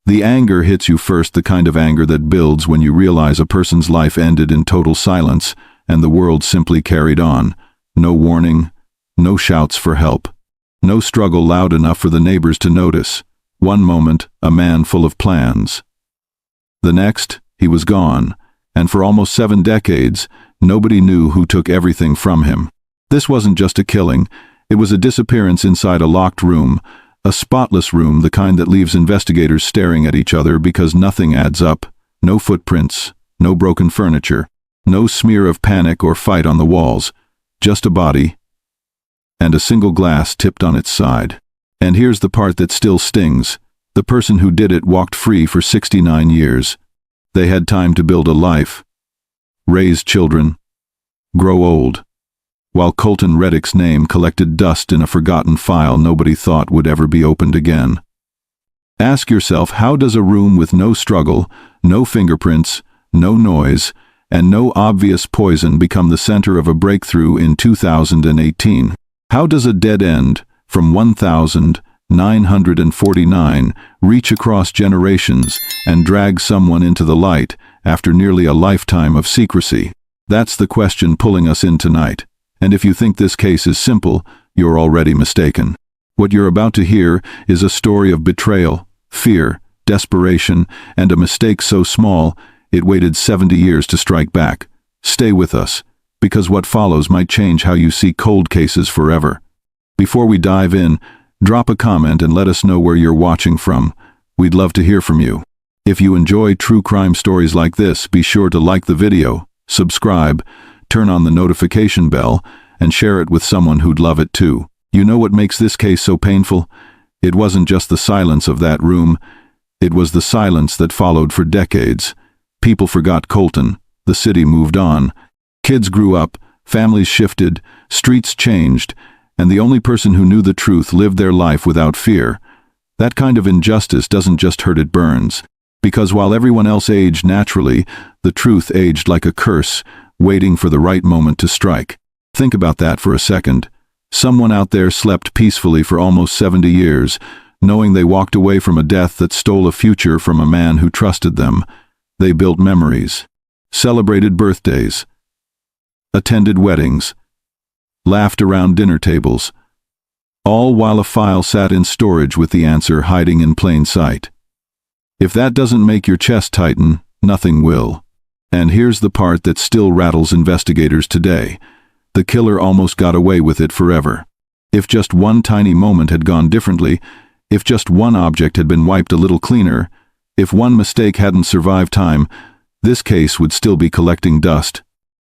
The anger hits you first, the kind of anger that builds when you realize a person's life ended in total silence, and the world simply carried on. No warning, no shouts for help, no struggle loud enough for the neighbors to notice. One moment, a man full of plans. The next, he was gone, and for almost 7 decades, nobody knew who took everything from him. This wasn't just a killing, it was a disappearance inside a locked room, a spotless room, the kind that leaves investigators staring at each other because nothing adds up. No footprints, no broken furniture, no smear of panic or fight on the walls, just a body and a single glass tipped on its side. And here's the part that still stings. The person who did it walked free for 69 years. They had time to build a life, raise children, grow old, while Colton Reddick's name collected dust in a forgotten file nobody thought would ever be opened again. Ask yourself, how does a room with no struggle, no fingerprints, no noise, and no obvious poison become the center of a breakthrough in 2018? How does a dead end from 1949 reach across generations and drag someone into the light after nearly a lifetime of secrecy? That's the question pulling us in tonight. And if you think this case is simple, you're already mistaken. What you're about to hear is a story of betrayal, fear, desperation, and a mistake so small it waited 70 years to strike back. Stay with us, because what follows might change how you see cold cases forever. Before we dive in, drop a comment and let us know where you're watching from. We'd love to hear from you. If you enjoy true crime stories like this, be sure to like the video, subscribe, turn on the notification bell, and share it with someone who'd love it too. You know what makes this case so painful? It wasn't just the silence of that room, it was the silence that followed for decades. People forgot Colton, the city moved on, kids grew up, families shifted, streets changed, and the only person who knew the truth lived their life without fear. That kind of injustice doesn't just hurt, it burns. Because while everyone else aged naturally, the truth aged like a curse, waiting for the right moment to strike. Think about that for a second. Someone out there slept peacefully for almost 70 years, knowing they walked away from a death that stole a future from a man who trusted them. They built memories, celebrated birthdays, attended weddings, laughed around dinner tables, all while a file sat in storage with the answer hiding in plain sight. If that doesn't make your chest tighten, nothing will. And here's the part that still rattles investigators today. The killer almost got away with it forever. If just one tiny moment had gone differently, if just one object had been wiped a little cleaner, if one mistake hadn't survived time, this case would still be collecting dust.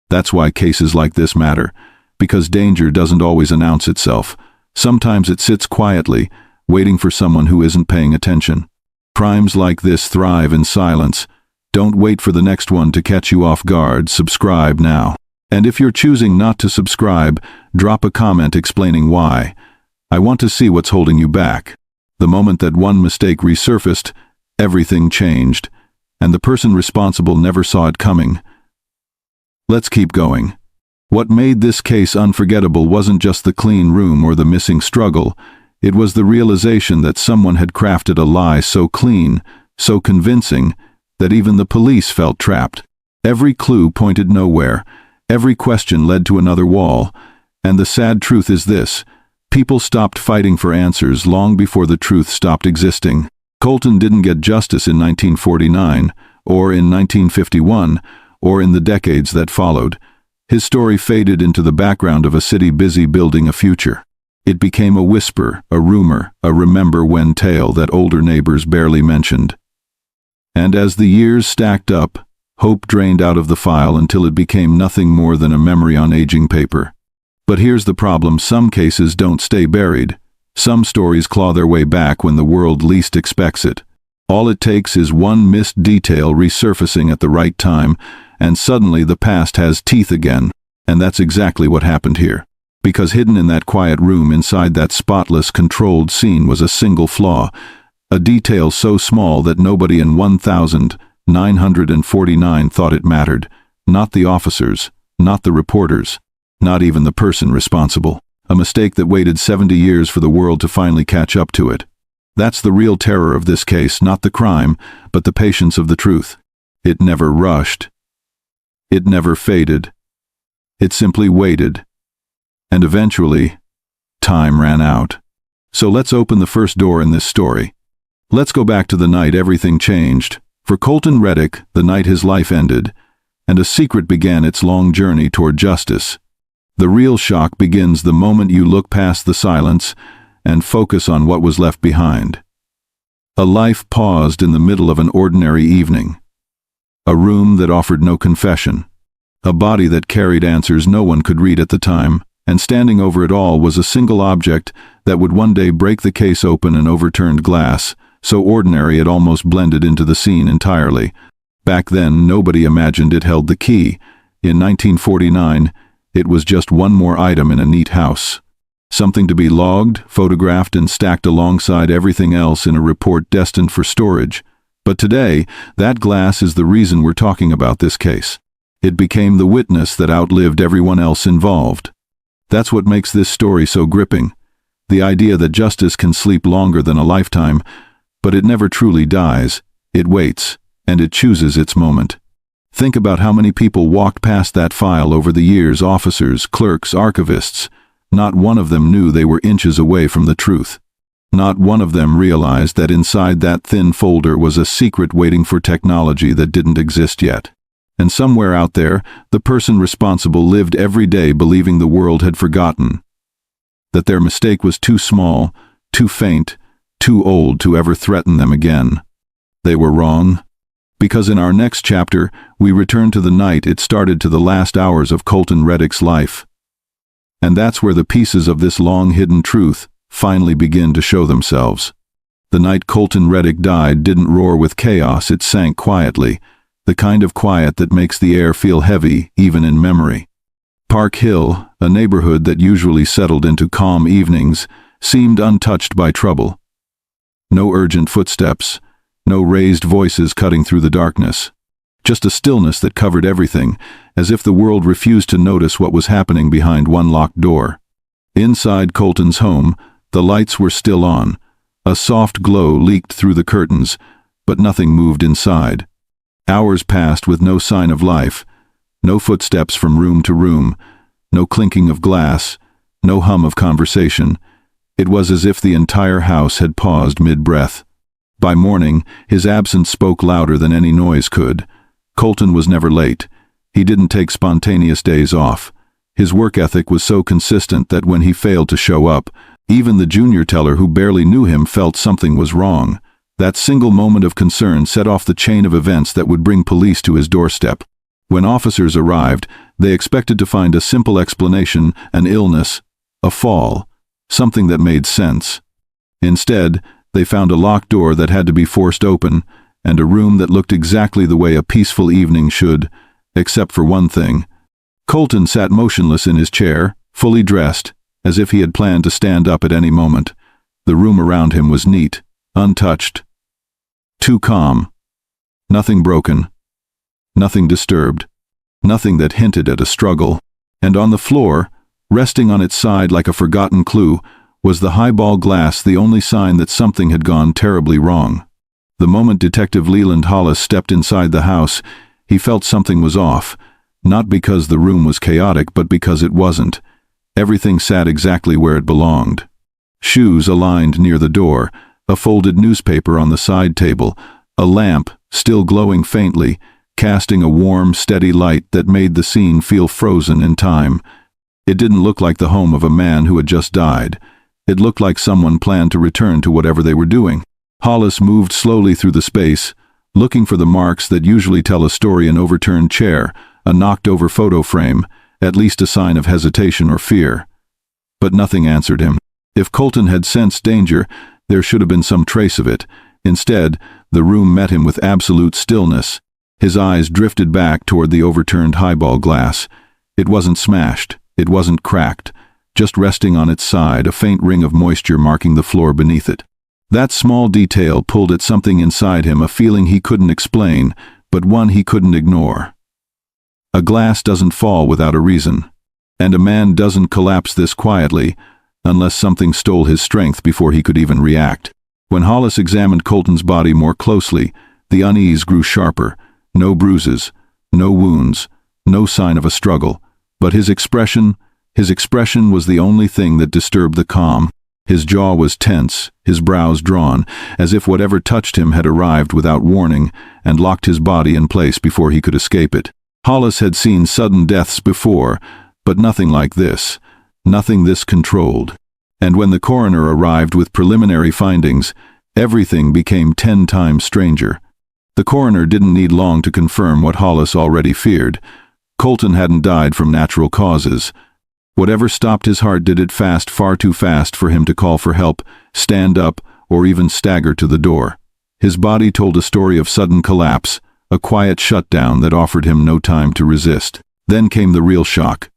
That's why cases like this matter, because danger doesn't always announce itself. Sometimes it sits quietly, waiting for someone who isn't paying attention. Crimes like this thrive in silence. Don't wait for the next one to catch you off guard. Subscribe now. And if you're choosing not to subscribe, drop a comment explaining why. I want to see what's holding you back. The moment that one mistake resurfaced, everything changed, and the person responsible never saw it coming. Let's keep going. What made this case unforgettable wasn't just the clean room or the missing struggle. It was the realization that someone had crafted a lie so clean, so convincing, that even the police felt trapped. Every clue pointed nowhere. Every question led to another wall. And the sad truth is this: people stopped fighting for answers long before the truth stopped existing. Colton didn't get justice in 1949, or in 1951, or in the decades that followed. His story faded into the background of a city busy building a future. It became a whisper, a rumor, a remember-when tale that older neighbors barely mentioned. And as the years stacked up, hope drained out of the file until it became nothing more than a memory on aging paper. But here's the problem: some cases don't stay buried. Some stories claw their way back when the world least expects it. All it takes is one missed detail resurfacing at the right time, and suddenly the past has teeth again. And that's exactly what happened here. Because hidden in that quiet room inside that spotless, controlled scene was a single flaw, a detail so small that nobody in 1949 thought it mattered. Not the officers, not the reporters, not even the person responsible. A mistake that waited 70 years for the world to finally catch up to it. That's the real terror of this case, not the crime, but the patience of the truth. It never rushed. It never faded. It simply waited. And eventually, time ran out. So let's open the first door in this story. Let's go back to the night everything changed. For Colton Reddick, the night his life ended, and a secret began its long journey toward justice. The real shock begins the moment you look past the silence and focus on what was left behind. A life paused in the middle of an ordinary evening. A room that offered no confession. A body that carried answers no one could read at the time, and standing over it all was a single object that would one day break the case open, an overturned glass, so ordinary it almost blended into the scene entirely. Back then, nobody imagined it held the key. In 1949, it was just one more item in a neat house. Something to be logged, photographed, and stacked alongside everything else in a report destined for storage. But today, that glass is the reason we're talking about this case. It became the witness that outlived everyone else involved. That's what makes this story so gripping. The idea that justice can sleep longer than a lifetime, but it never truly dies. It waits, and it chooses its moment. Think about how many people walked past that file over the years, officers, clerks, archivists. Not one of them knew they were inches away from the truth. Not one of them realized that inside that thin folder was a secret waiting for technology that didn't exist yet. And somewhere out there, the person responsible lived every day believing the world had forgotten. That their mistake was too small, too faint, too old to ever threaten them again. They were wrong. Because in our next chapter, we return to the night it started, to the last hours of Colton Reddick's life. And that's where the pieces of this long-hidden truth finally begin to show themselves. The night Colton Reddick died didn't roar with chaos, it sank quietly, the kind of quiet that makes the air feel heavy, even in memory. Park Hill, a neighborhood that usually settled into calm evenings, seemed untouched by trouble. No urgent footsteps, no raised voices cutting through the darkness. Just a stillness that covered everything, as if the world refused to notice what was happening behind one locked door. Inside Colton's home, the lights were still on. A soft glow leaked through the curtains, but nothing moved inside. Hours passed with no sign of life, no footsteps from room to room, no clinking of glass, no hum of conversation. It was as if the entire house had paused mid-breath. By morning, his absence spoke louder than any noise could. Colton was never late. He didn't take spontaneous days off. His work ethic was so consistent that when he failed to show up, even the junior teller who barely knew him felt something was wrong. That single moment of concern set off the chain of events that would bring police to his doorstep. When officers arrived, they expected to find a simple explanation: an illness, a fall, something that made sense. Instead, they found a locked door that had to be forced open, and a room that looked exactly the way a peaceful evening should, except for one thing. Colton sat motionless in his chair, fully dressed, as if he had planned to stand up at any moment. The room around him was neat, untouched, too calm. Nothing broken, nothing disturbed, nothing that hinted at a struggle. And on the floor, resting on its side like a forgotten clue, was the highball glass, the only sign that something had gone terribly wrong. The moment Detective Leland Hollis stepped inside the house, he felt something was off, not because the room was chaotic, but because it wasn't. Everything sat exactly where it belonged. Shoes aligned near the door, a folded newspaper on the side table, a lamp, still glowing faintly, casting a warm, steady light that made the scene feel frozen in time. It didn't look like the home of a man who had just died. It looked like someone planned to return to whatever they were doing. Hollis moved slowly through the space, looking for the marks that usually tell a story: an overturned chair, a knocked-over photo frame, at least a sign of hesitation or fear. But nothing answered him. If Colton had sensed danger, there should have been some trace of it. Instead, the room met him with absolute stillness. His eyes drifted back toward the overturned highball glass. It wasn't smashed, it wasn't cracked, just resting on its side, a faint ring of moisture marking the floor beneath it. That small detail pulled at something inside him, a feeling he couldn't explain, but one he couldn't ignore. A glass doesn't fall without a reason, and a man doesn't collapse this quietly unless something stole his strength before he could even react. When Hollis examined Colton's body more closely, the unease grew sharper. No bruises, no wounds, no sign of a struggle. But his expression was the only thing that disturbed the calm. His jaw was tense, his brows drawn, as if whatever touched him had arrived without warning and locked his body in place before he could escape it. Hollis had seen sudden deaths before, but nothing like this, nothing this controlled. And when the coroner arrived with preliminary findings, everything became 10 times stranger. The coroner didn't need long to confirm what Hollis already feared. Colton hadn't died from natural causes. Whatever stopped his heart did it fast, far too fast for him to call for help, stand up, or even stagger to the door. His body told a story of sudden collapse, a quiet shutdown that offered him no time to resist. Then came the real shock.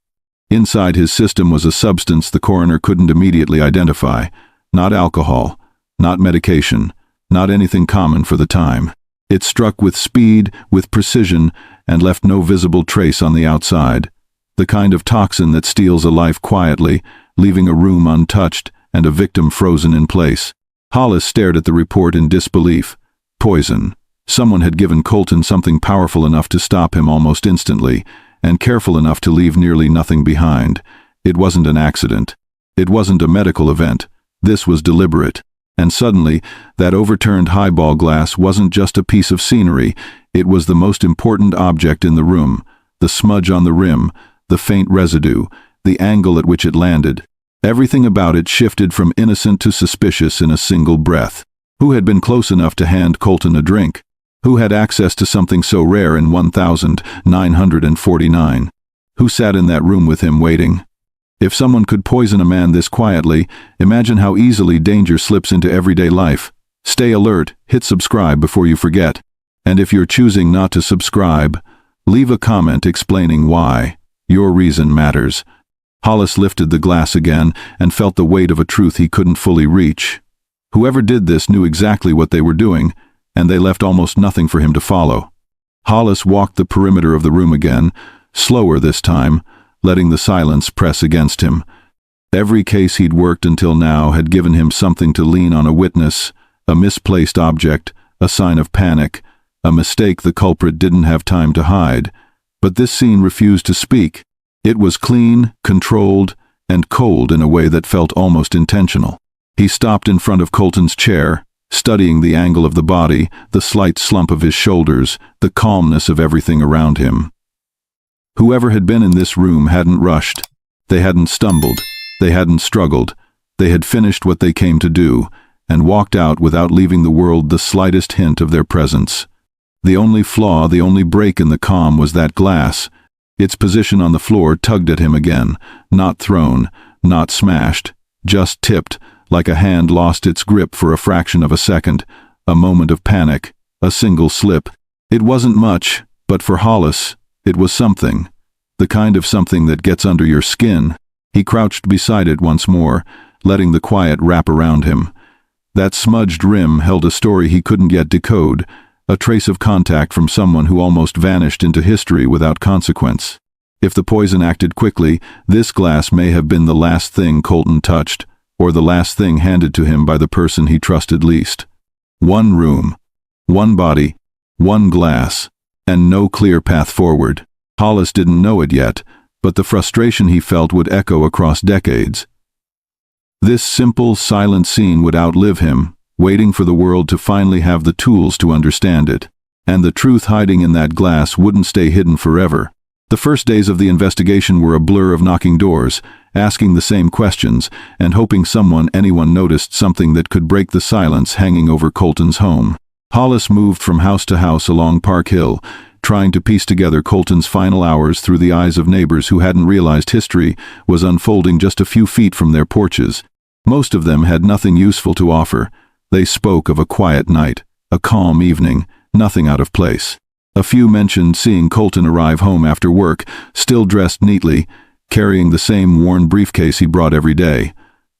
Inside his system was a substance the coroner couldn't immediately identify. Not alcohol, not medication, not anything common for the time. It struck with speed, with precision, and left no visible trace on the outside. The kind of toxin that steals a life quietly, leaving a room untouched and a victim frozen in place. Hollis stared at the report in disbelief. Poison. Someone had given Colton something powerful enough to stop him almost instantly, and careful enough to leave nearly nothing behind. It wasn't an accident. It wasn't a medical event. This was deliberate. And suddenly, that overturned highball glass wasn't just a piece of scenery, it was the most important object in the room. The smudge on the rim, the faint residue, the angle at which it landed. Everything about it shifted from innocent to suspicious in a single breath. Who had been close enough to hand Colton a drink? Who had access to something so rare in 1949? Who sat in that room with him waiting? If someone could poison a man this quietly, imagine how easily danger slips into everyday life. Stay alert, hit subscribe before you forget. And if you're choosing not to subscribe, leave a comment explaining why. Your reason matters. Hollis lifted the glass again and felt the weight of a truth he couldn't fully reach. Whoever did this knew exactly what they were doing, and they left almost nothing for him to follow. Hollis walked the perimeter of the room again, slower this time, letting the silence press against him. Every case he'd worked until now had given him something to lean on: a witness, a misplaced object, a sign of panic, a mistake the culprit didn't have time to hide. But this scene refused to speak. It was clean, controlled, and cold in a way that felt almost intentional. He stopped in front of Colton's chair, studying the angle of the body, the slight slump of his shoulders, the calmness of everything around him. Whoever had been in this room hadn't rushed. They hadn't stumbled. They hadn't struggled. They had finished what they came to do, and walked out without leaving the world the slightest hint of their presence. The only flaw, the only break in the calm was that glass. Its position on the floor tugged at him again, not thrown, not smashed, just tipped, like a hand lost its grip for a fraction of a second, a moment of panic, a single slip. It wasn't much, but for Hollis, it was something. The kind of something that gets under your skin. He crouched beside it once more, letting the quiet wrap around him. That smudged rim held a story he couldn't yet decode, a trace of contact from someone who almost vanished into history without consequence. If the poison acted quickly, this glass may have been the last thing Colton touched, or the last thing handed to him by the person he trusted least. One room, one body, one glass, and no clear path forward. Hollis didn't know it yet, but the frustration he felt would echo across decades. This simple, silent scene would outlive him, waiting for the world to finally have the tools to understand it. And the truth hiding in that glass wouldn't stay hidden forever. The first days of the investigation were a blur of knocking doors, asking the same questions, and hoping anyone noticed something that could break the silence hanging over Colton's home. Hollis moved from house to house along Park Hill, trying to piece together Colton's final hours through the eyes of neighbors who hadn't realized history was unfolding just a few feet from their porches. Most of them had nothing useful to offer. They spoke of a quiet night, a calm evening, nothing out of place. A few mentioned seeing Colton arrive home after work, still dressed neatly, carrying the same worn briefcase he brought every day.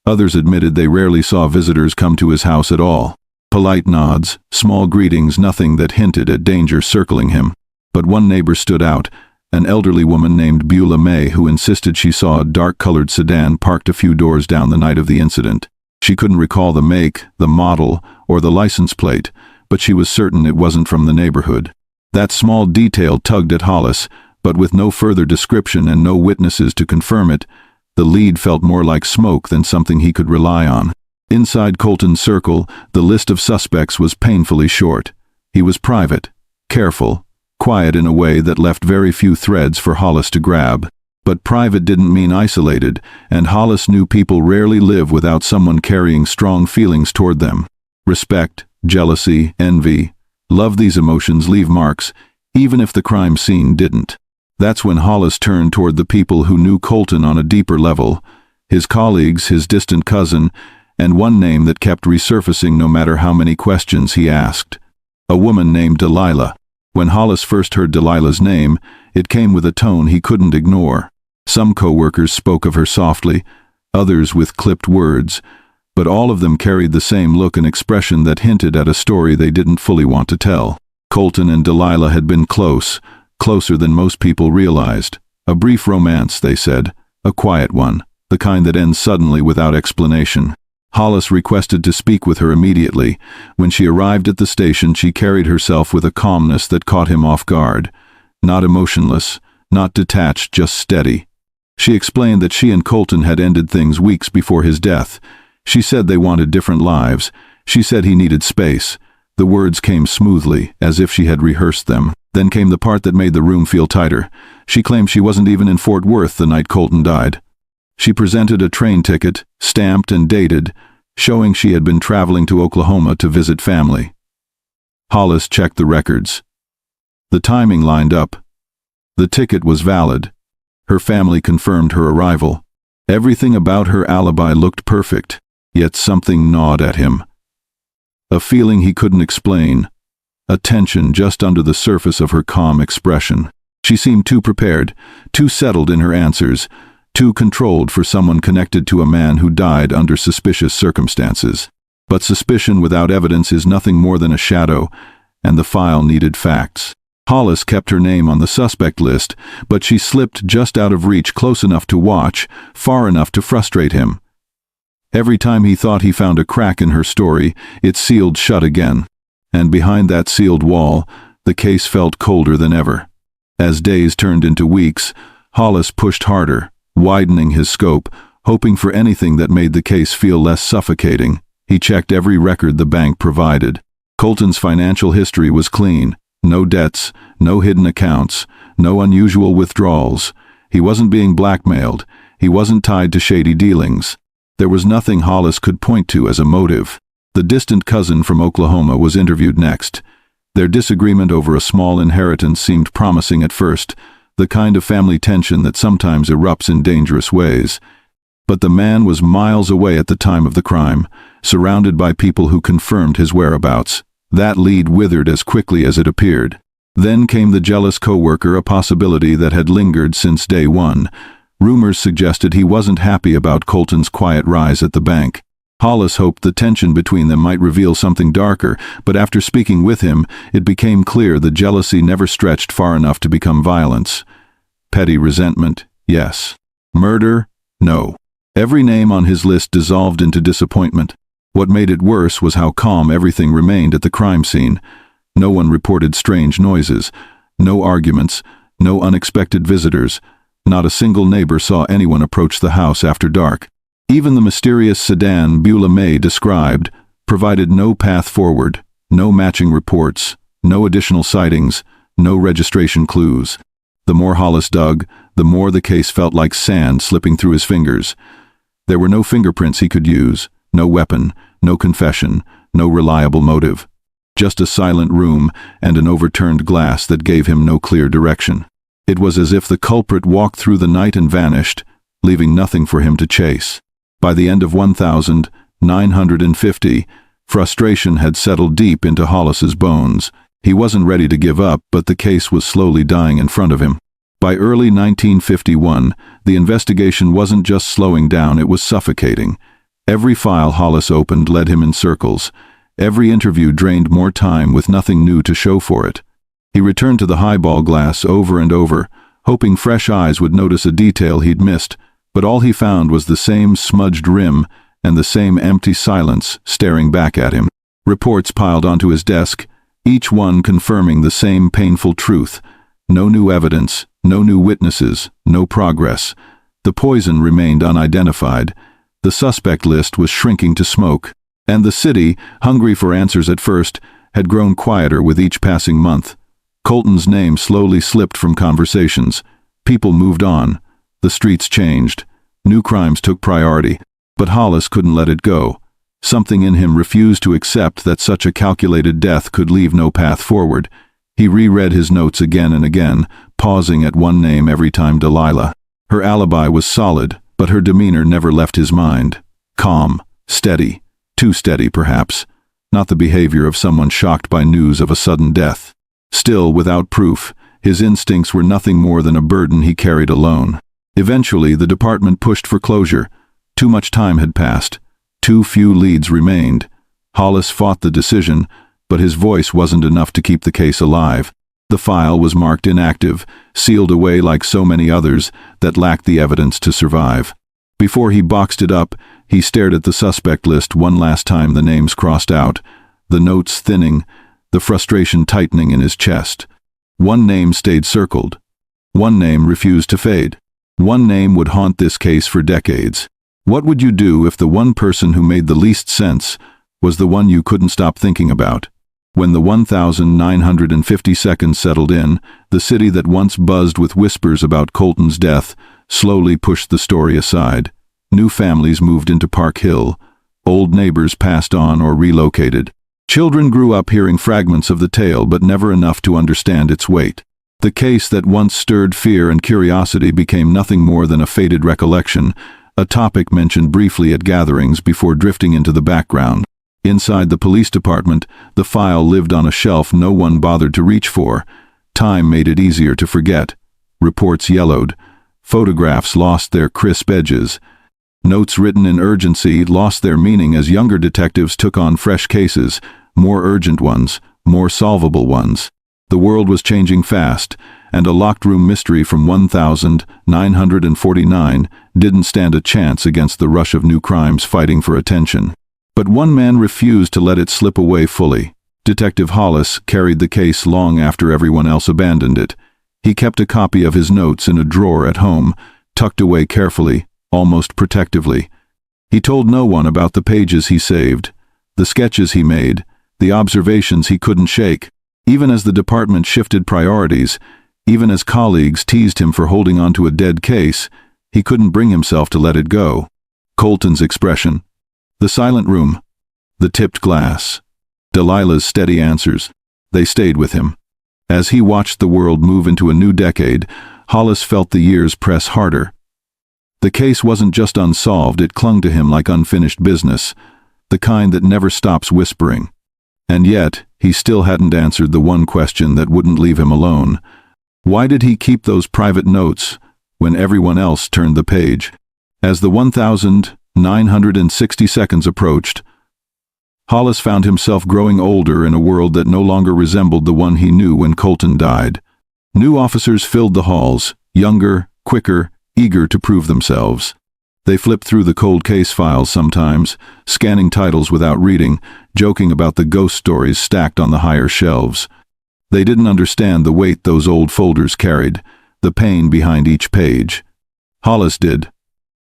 Others admitted they rarely saw visitors come to his house at all. Polite nods, small greetings, nothing that hinted at danger circling him. But one neighbor stood out, an elderly woman named Beulah May, who insisted she saw a dark-colored sedan parked a few doors down the night of the incident. She couldn't recall the make, the model, or the license plate, but she was certain it wasn't from the neighborhood. That small detail tugged at Hollis, but with no further description and no witnesses to confirm it, the lead felt more like smoke than something he could rely on. Inside Colton's circle, the list of suspects was painfully short. He was private, careful, quiet in a way that left very few threads for Hollis to grab. But private didn't mean isolated, and Hollis knew people rarely live without someone carrying strong feelings toward them. Respect, jealousy, envy, love. These emotions leave marks, even if the crime scene didn't. That's when Hollis turned toward the people who knew Colton on a deeper level, his colleagues, his distant cousin, and one name that kept resurfacing no matter how many questions he asked. A woman named Delilah. When Hollis first heard Delilah's name, it came with a tone he couldn't ignore. Some co-workers spoke of her softly, others with clipped words, but all of them carried the same look and expression that hinted at a story they didn't fully want to tell. Colton and Delilah had been close, closer than most people realized. A brief romance, they said, a quiet one, the kind that ends suddenly without explanation. Hollis requested to speak with her immediately. When she arrived at the station, she carried herself with a calmness that caught him off guard. Not emotionless, not detached, just steady. She explained that she and Colton had ended things weeks before his death. She said they wanted different lives. She said he needed space. The words came smoothly, as if she had rehearsed them. Then came the part that made the room feel tighter. She claimed she wasn't even in Fort Worth the night Colton died. She presented a train ticket, stamped and dated, showing she had been traveling to Oklahoma to visit family. Hollis checked the records. The timing lined up. The ticket was valid. Her family confirmed her arrival. Everything about her alibi looked perfect, yet something gnawed at him. A feeling he couldn't explain, a tension just under the surface of her calm expression. She seemed too prepared, too settled in her answers, too controlled for someone connected to a man who died under suspicious circumstances. But suspicion without evidence is nothing more than a shadow, and the file needed facts. Hollis kept her name on the suspect list, but she slipped just out of reach, close enough to watch, far enough to frustrate him. Every time he thought he found a crack in her story, it sealed shut again. And behind that sealed wall, the case felt colder than ever. As days turned into weeks, Hollis pushed harder, widening his scope, hoping for anything that made the case feel less suffocating. He checked every record the bank provided. Colton's financial history was clean. No debts, no hidden accounts, no unusual withdrawals. He wasn't being blackmailed. He wasn't tied to shady dealings. There was nothing Hollis could point to as a motive. The distant cousin from Oklahoma was interviewed next. Their disagreement over a small inheritance seemed promising at first, the kind of family tension that sometimes erupts in dangerous ways. But the man was miles away at the time of the crime, surrounded by people who confirmed his whereabouts. That lead withered as quickly as it appeared. Then came the jealous coworker, a possibility that had lingered since day one. Rumors suggested he wasn't happy about Colton's quiet rise at the bank. Hollis hoped the tension between them might reveal something darker, but after speaking with him, it became clear the jealousy never stretched far enough to become violence. Petty resentment, yes. Murder, no. Every name on his list dissolved into disappointment. What made it worse was how calm everything remained at the crime scene. No one reported strange noises, no arguments, no unexpected visitors. Not a single neighbor saw anyone approach the house after dark. Even the mysterious sedan Beulah May described provided no path forward, no matching reports, no additional sightings, no registration clues. The more Hollis dug, the more the case felt like sand slipping through his fingers. There were no fingerprints he could use, no weapon, no confession, no reliable motive. Just a silent room and an overturned glass that gave him no clear direction. It was as if the culprit walked through the night and vanished, leaving nothing for him to chase. By the end of 1950, frustration had settled deep into Hollis's bones. He wasn't ready to give up, but the case was slowly dying in front of him. By early 1951, the investigation wasn't just slowing down, it was suffocating. Every file Hollis opened led him in circles. Every interview drained more time with nothing new to show for it. He returned to the highball glass over and over, hoping fresh eyes would notice a detail he'd missed, but all he found was the same smudged rim and the same empty silence staring back at him. Reports piled onto his desk, each one confirming the same painful truth. No new evidence, no new witnesses, no progress. The poison remained unidentified. The suspect list was shrinking to smoke. And the city, hungry for answers at first, had grown quieter with each passing month. Colton's name slowly slipped from conversations. People moved on. The streets changed. New crimes took priority. But Hollis couldn't let it go. Something in him refused to accept that such a calculated death could leave no path forward. He reread his notes again and again, pausing at one name every time: Delilah. Her alibi was solid, but her demeanor never left his mind. Calm, steady, too steady perhaps. Not the behavior of someone shocked by news of a sudden death. Still, without proof, his instincts were nothing more than a burden he carried alone. Eventually, the department pushed for closure. Too much time had passed. Too few leads remained. Hollis fought the decision, but his voice wasn't enough to keep the case alive. The file was marked inactive, sealed away like so many others that lacked the evidence to survive. Before he boxed it up, he stared at the suspect list one last time, the names crossed out, the notes thinning, the frustration tightening in his chest. One name stayed circled. One name refused to fade. One name would haunt this case for decades. What would you do if the one person who made the least sense was the one you couldn't stop thinking about? When the 1,950 seconds settled in, the city that once buzzed with whispers about Colton's death slowly pushed the story aside. New families moved into Park Hill. Old neighbors passed on or relocated. Children grew up hearing fragments of the tale, but never enough to understand its weight. The case that once stirred fear and curiosity became nothing more than a faded recollection, a topic mentioned briefly at gatherings before drifting into the background. Inside the police department, the file lived on a shelf no one bothered to reach for. Time made it easier to forget. Reports yellowed. Photographs lost their crisp edges. Notes written in urgency lost their meaning as younger detectives took on fresh cases, more urgent ones, more solvable ones. The world was changing fast, and a locked-room mystery from 1949 didn't stand a chance against the rush of new crimes fighting for attention. But one man refused to let it slip away fully. Detective Hollis carried the case long after everyone else abandoned it. He kept a copy of his notes in a drawer at home, tucked away carefully, almost protectively. He told no one about the pages he saved, the sketches he made, the observations he couldn't shake. Even as the department shifted priorities, even as colleagues teased him for holding on to a dead case, he couldn't bring himself to let it go. Colton's expression, the silent room, the tipped glass, Delilah's steady answers, they stayed with him. As he watched the world move into a new decade, Hollis felt the years press harder. The case wasn't just unsolved, it clung to him like unfinished business, the kind that never stops whispering. And yet, he still hadn't answered the one question that wouldn't leave him alone. Why did he keep those private notes when everyone else turned the page? As the 1,960 seconds approached, Hollis found himself growing older in a world that no longer resembled the one he knew when Colton died. New officers filled the halls, younger, quicker, eager to prove themselves. They flipped through the cold case files sometimes, scanning titles without reading, joking about the ghost stories stacked on the higher shelves. They didn't understand the weight those old folders carried, the pain behind each page. Hollis did.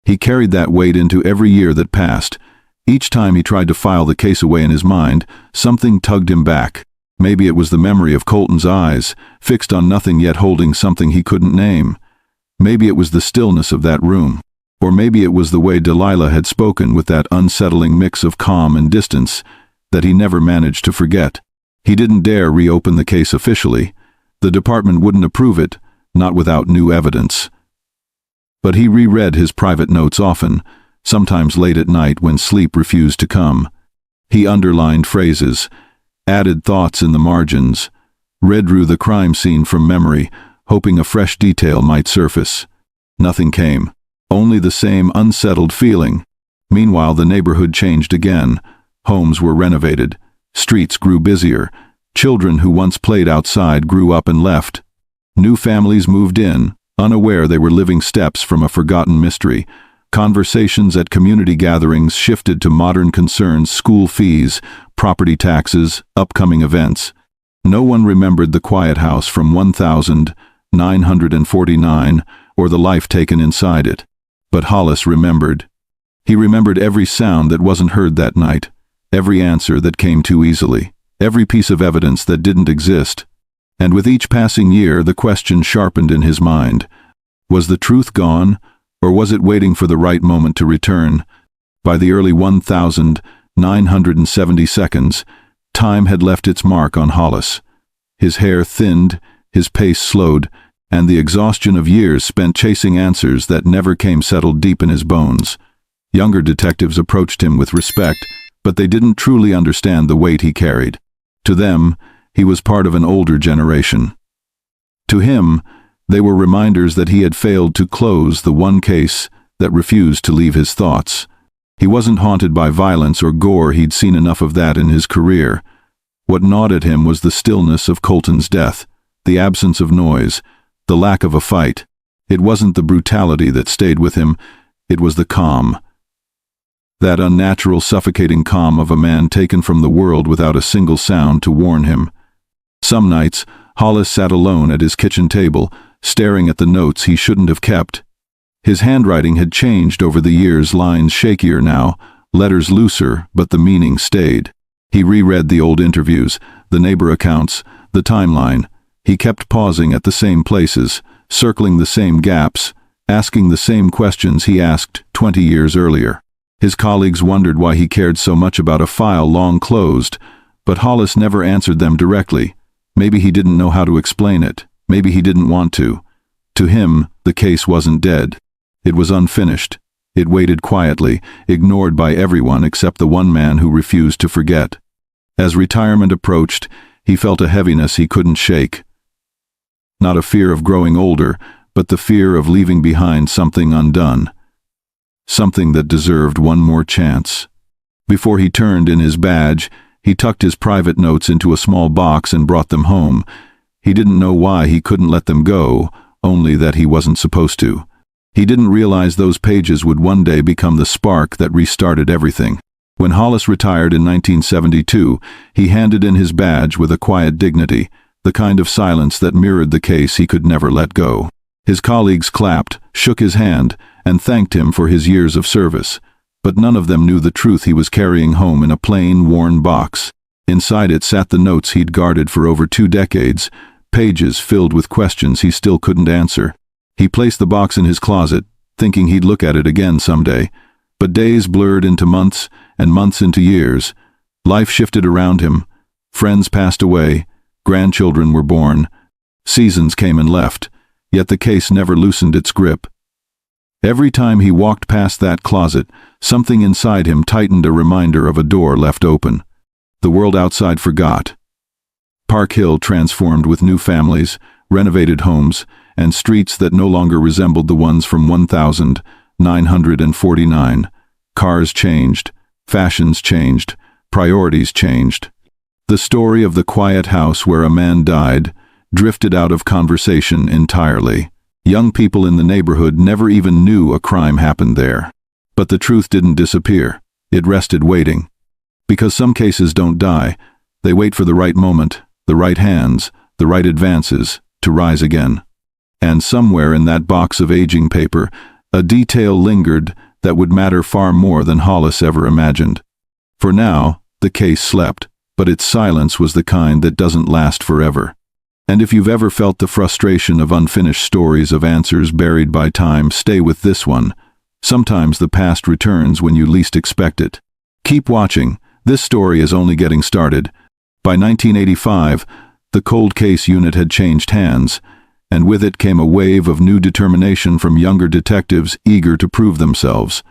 He carried that weight into every year that passed. Each time he tried to file the case away in his mind, something tugged him back. Maybe it was the memory of Colton's eyes, fixed on nothing yet holding something he couldn't name. Maybe it was the stillness of that room. Or maybe it was the way Delilah had spoken with that unsettling mix of calm and distance that he never managed to forget. He didn't dare reopen the case officially. The department wouldn't approve it, not without new evidence. But he reread his private notes often, sometimes late at night when sleep refused to come. He underlined phrases, added thoughts in the margins, read through the crime scene from memory, hoping a fresh detail might surface. Nothing came. Only the same unsettled feeling. Meanwhile, the neighborhood changed again. Homes were renovated. Streets grew busier. Children who once played outside grew up and left. New families moved in, unaware they were living steps from a forgotten mystery. Conversations at community gatherings shifted to modern concerns: school fees, property taxes, upcoming events. No one remembered the quiet house from 1949 or the life taken inside it. But Hollis remembered. He remembered every sound that wasn't heard that night, every answer that came too easily, every piece of evidence that didn't exist. And with each passing year, the question sharpened in his mind. Was the truth gone, or was it waiting for the right moment to return? By the early 1970s, time had left its mark on Hollis. His hair thinned, his pace slowed, and the exhaustion of years spent chasing answers that never came settled deep in his bones. Younger detectives approached him with respect, but they didn't truly understand the weight he carried. To them, he was part of an older generation. To him, they were reminders that he had failed to close the one case that refused to leave his thoughts. He wasn't haunted by violence or gore. He'd seen enough of that in his career. What gnawed at him was the stillness of Colton's death, the absence of noise, the lack of a fight. It wasn't the brutality that stayed with him, it was the calm. That unnatural, suffocating calm of a man taken from the world without a single sound to warn him. Some nights, Hollis sat alone at his kitchen table, staring at the notes he shouldn't have kept. His handwriting had changed over the years, lines shakier now, letters looser, but the meaning stayed. He reread the old interviews, the neighbor accounts, the timeline. He kept pausing at the same places, circling the same gaps, asking the same questions he asked 20 years earlier. His colleagues wondered why he cared so much about a file long closed, but Hollis never answered them directly. Maybe he didn't know how to explain it. Maybe he didn't want to. To him, the case wasn't dead. It was unfinished. It waited quietly, ignored by everyone except the one man who refused to forget. As retirement approached, he felt a heaviness he couldn't shake. Not a fear of growing older, but the fear of leaving behind something undone. Something that deserved one more chance. Before he turned in his badge, he tucked his private notes into a small box and brought them home. He didn't know why he couldn't let them go, only that he wasn't supposed to. He didn't realize those pages would one day become the spark that restarted everything. When Hollis retired in 1972, he handed in his badge with a quiet dignity, the kind of silence that mirrored the case he could never let go. His colleagues clapped, shook his hand, and thanked him for his years of service, but none of them knew the truth he was carrying home in a plain, worn box. Inside it sat the notes he'd guarded for over 2 decades, pages filled with questions he still couldn't answer. He placed the box in his closet, thinking he'd look at it again someday, but days blurred into months, and months into years. Life shifted around him. Friends passed away, grandchildren were born, seasons came and left, yet the case never loosened its grip. Every time he walked past that closet, something inside him tightened, a reminder of a door left open. The world outside forgot. Park Hill transformed with new families, renovated homes, and streets that no longer resembled the ones from 1949. Cars changed, fashions changed, priorities changed. The story of the quiet house where a man died drifted out of conversation entirely. Young people in the neighborhood never even knew a crime happened there. But the truth didn't disappear. It rested waiting. Because some cases don't die, they wait for the right moment, the right hands, the right advances, to rise again. And somewhere in that box of aging paper, a detail lingered that would matter far more than Hollis ever imagined. For now, the case slept, but its silence was the kind that doesn't last forever. And if you've ever felt the frustration of unfinished stories, of answers buried by time, stay with this one. Sometimes the past returns when you least expect it. Keep watching. This story is only getting started. By 1985, the cold case unit had changed hands, and with it came a wave of new determination from younger detectives eager to prove themselves.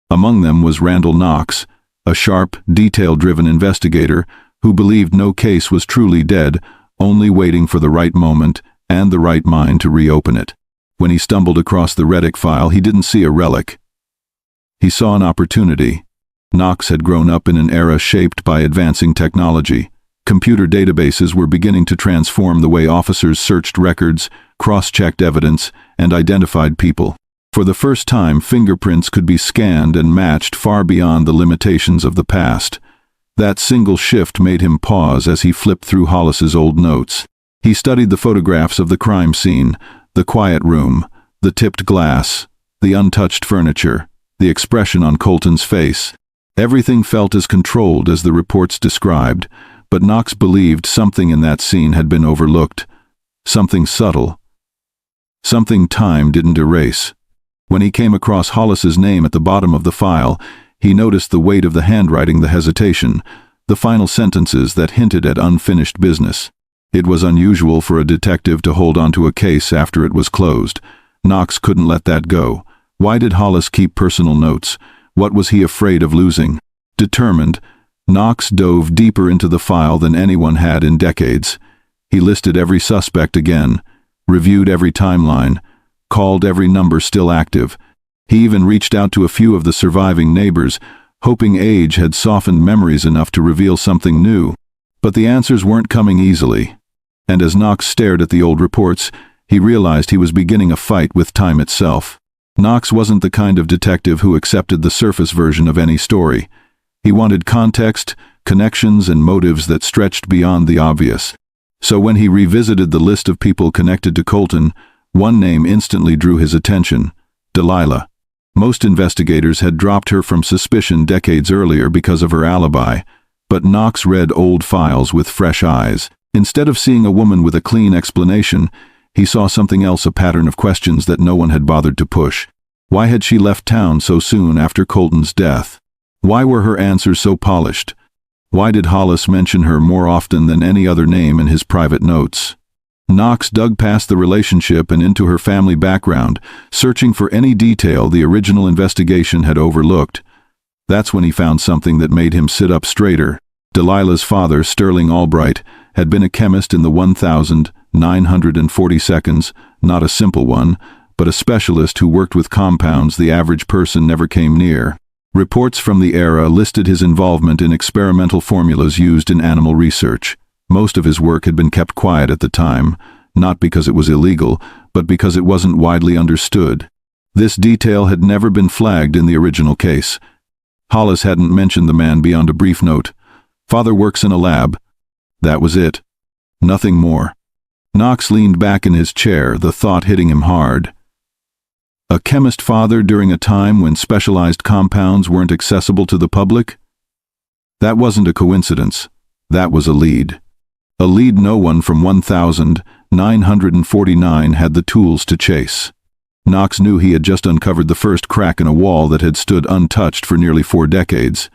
Among them was Randall Knox, a sharp, detail-driven investigator who believed no case was truly dead, only waiting for the right moment and the right mind to reopen it. When he stumbled across the Reddick file, he didn't see a relic. He saw an opportunity. Knox had grown up in an era shaped by advancing technology. Computer databases were beginning to transform the way officers searched records, cross-checked evidence, and identified people. For the first time, fingerprints could be scanned and matched far beyond the limitations of the past. That single shift made him pause as he flipped through Hollis's old notes. He studied the photographs of the crime scene, the quiet room, the tipped glass, the untouched furniture, the expression on Colton's face. Everything felt as controlled as the reports described, but Knox believed something in that scene had been overlooked. Something subtle. Something time didn't erase. When he came across Hollis's name at the bottom of the file, he noticed the weight of the handwriting, the hesitation, the final sentences that hinted at unfinished business. It was unusual for a detective to hold onto a case after it was closed. Knox couldn't let that go. Why did Hollis keep personal notes? What was he afraid of losing? Determined, Knox dove deeper into the file than anyone had in decades. He listed every suspect again, reviewed every timeline, called every number still active. He even reached out to a few of the surviving neighbors, hoping age had softened memories enough to reveal something new. But the answers weren't coming easily. And as Knox stared at the old reports, he realized he was beginning a fight with time itself. Knox wasn't the kind of detective who accepted the surface version of any story. He wanted context, connections, and motives that stretched beyond the obvious. So when he revisited the list of people connected to Colton, one name instantly drew his attention: Delilah. Most investigators had dropped her from suspicion decades earlier because of her alibi, but Knox read old files with fresh eyes. Instead of seeing a woman with a clean explanation, he saw something else, a pattern of questions that no one had bothered to push. Why had she left town so soon after Colton's death? Why were her answers so polished? Why did Hollis mention her more often than any other name in his private notes? Knox dug past the relationship and into her family background, searching for any detail the original investigation had overlooked. That's when he found something that made him sit up straighter. Delilah's father, Sterling Albright, had been a chemist in the 1942nd, not a simple one, but a specialist who worked with compounds the average person never came near. Reports from the era listed his involvement in experimental formulas used in animal research. Most of his work had been kept quiet at the time, not because it was illegal, but because it wasn't widely understood. This detail had never been flagged in the original case. Hollis hadn't mentioned the man beyond a brief note. Father works in a lab. That was it. Nothing more. Knox leaned back in his chair, the thought hitting him hard. A chemist father during a time when specialized compounds weren't accessible to the public? That wasn't a coincidence. That was a lead. A lead no one from 1949 had the tools to chase. Knox knew he had just uncovered the first crack in a wall that had stood untouched for nearly 4 decades.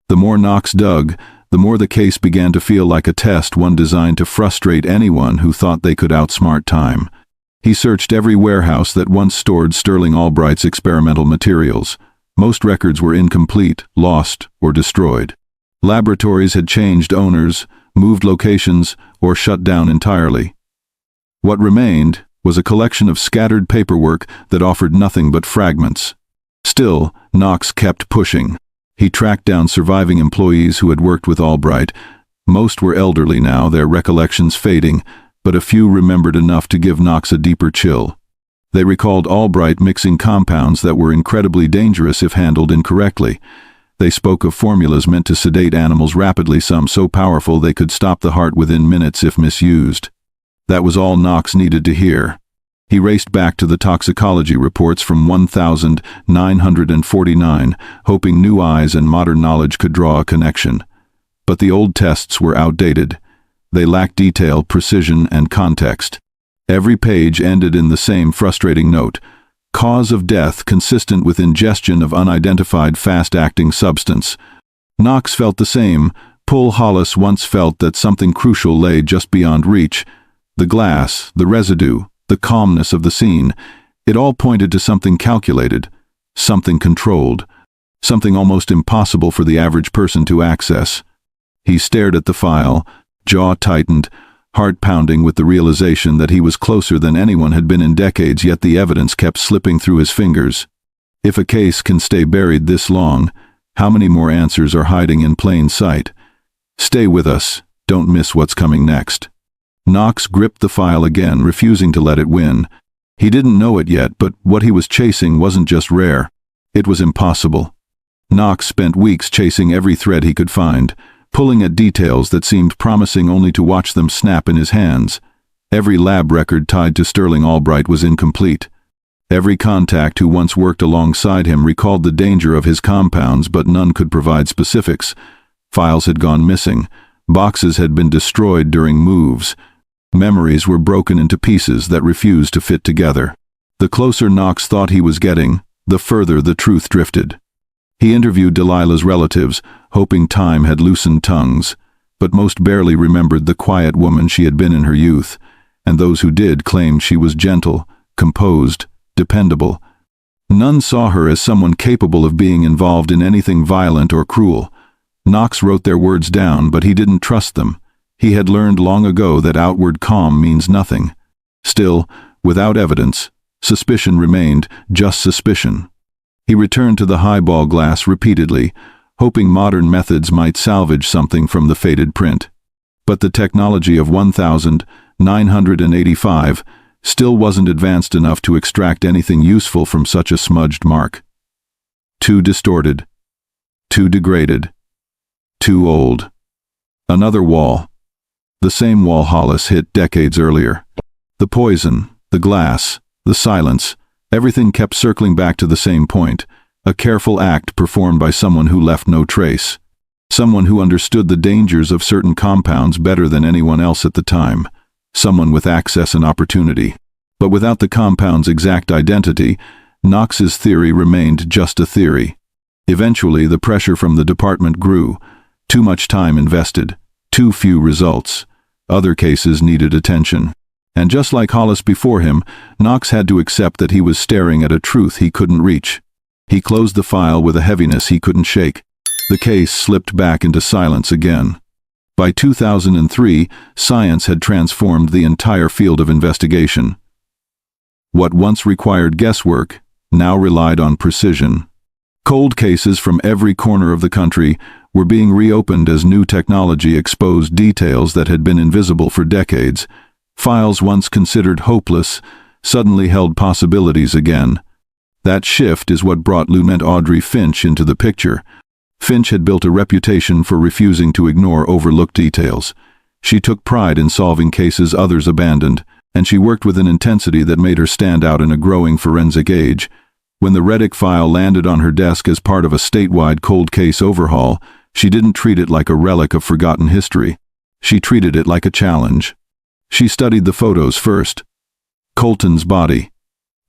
The more Knox dug, the more the case began to feel like a test, one designed to frustrate anyone who thought they could outsmart time. He searched every warehouse that once stored Sterling Albright's experimental materials. Most records were incomplete, lost, or destroyed. Laboratories had changed owners, moved locations, or shut down entirely. What remained was a collection of scattered paperwork that offered nothing but fragments. Still, Knox kept pushing. He tracked down surviving employees who had worked with Albright. Most were elderly now, their recollections fading, but a few remembered enough to give Knox a deeper chill. They recalled Albright mixing compounds that were incredibly dangerous if handled incorrectly. They spoke of formulas meant to sedate animals rapidly, some so powerful they could stop the heart within minutes if misused. That was all Knox needed to hear. He raced back to the toxicology reports from 1949, hoping new eyes and modern knowledge could draw a connection. But the old tests were outdated. They lacked detail, precision, and context. Every page ended in the same frustrating note: cause of death consistent with ingestion of unidentified fast-acting substance. Knox felt the same. Pull Hollis once felt that something crucial lay just beyond reach. The glass, the residue, the calmness of the scene. It all pointed to something calculated, something controlled, something almost impossible for the average person to access. He stared at the file, jaw tightened, heart pounding with the realization that he was closer than anyone had been in decades, yet the evidence kept slipping through his fingers. If a case can stay buried this long, how many more answers are hiding in plain sight? Stay with us, don't miss what's coming next. Knox gripped the file again, refusing to let it win. He didn't know it yet, but what he was chasing wasn't just rare. It was impossible. Knox spent weeks chasing every thread he could find, pulling at details that seemed promising only to watch them snap in his hands. Every lab record tied to Sterling Albright was incomplete. Every contact who once worked alongside him recalled the danger of his compounds, but none could provide specifics. Files had gone missing. Boxes had been destroyed during moves. Memories were broken into pieces that refused to fit together. The closer Knox thought he was getting, the further the truth drifted. He interviewed Delilah's relatives, hoping time had loosened tongues, but most barely remembered the quiet woman she had been in her youth, and those who did claimed she was gentle, composed, dependable. None saw her as someone capable of being involved in anything violent or cruel. Knox wrote their words down, but he didn't trust them. He had learned long ago that outward calm means nothing. Still, without evidence, suspicion remained just suspicion. He returned to the highball glass repeatedly, hoping modern methods might salvage something from the faded print. But the technology of 1985 still wasn't advanced enough to extract anything useful from such a smudged mark. Too distorted. Too degraded. Too old. Another wall. The same wall Hollis hit decades earlier. The poison, the glass, the silence, everything kept circling back to the same point, a careful act performed by someone who left no trace. Someone who understood the dangers of certain compounds better than anyone else at the time. Someone with access and opportunity. But without the compound's exact identity, Knox's theory remained just a theory. Eventually, the pressure from the department grew. Too much time invested. Too few results. Other cases needed attention. And just like Hollis before him, Knox had to accept that he was staring at a truth he couldn't reach. He closed the file with a heaviness he couldn't shake. The case slipped back into silence again. By 2003, science had transformed the entire field of investigation. What once required guesswork now relied on precision. Cold cases from every corner of the country were being reopened as new technology exposed details that had been invisible for decades. Files once considered hopeless suddenly held possibilities again. That shift is what brought Lieutenant Audrey Finch into the picture. Finch had built a reputation for refusing to ignore overlooked details. She took pride in solving cases others abandoned, and she worked with an intensity that made her stand out in a growing forensic age. When the Reddick file landed on her desk as part of a statewide cold case overhaul, she didn't treat it like a relic of forgotten history. She treated it like a challenge. She studied the photos first. Colton's body.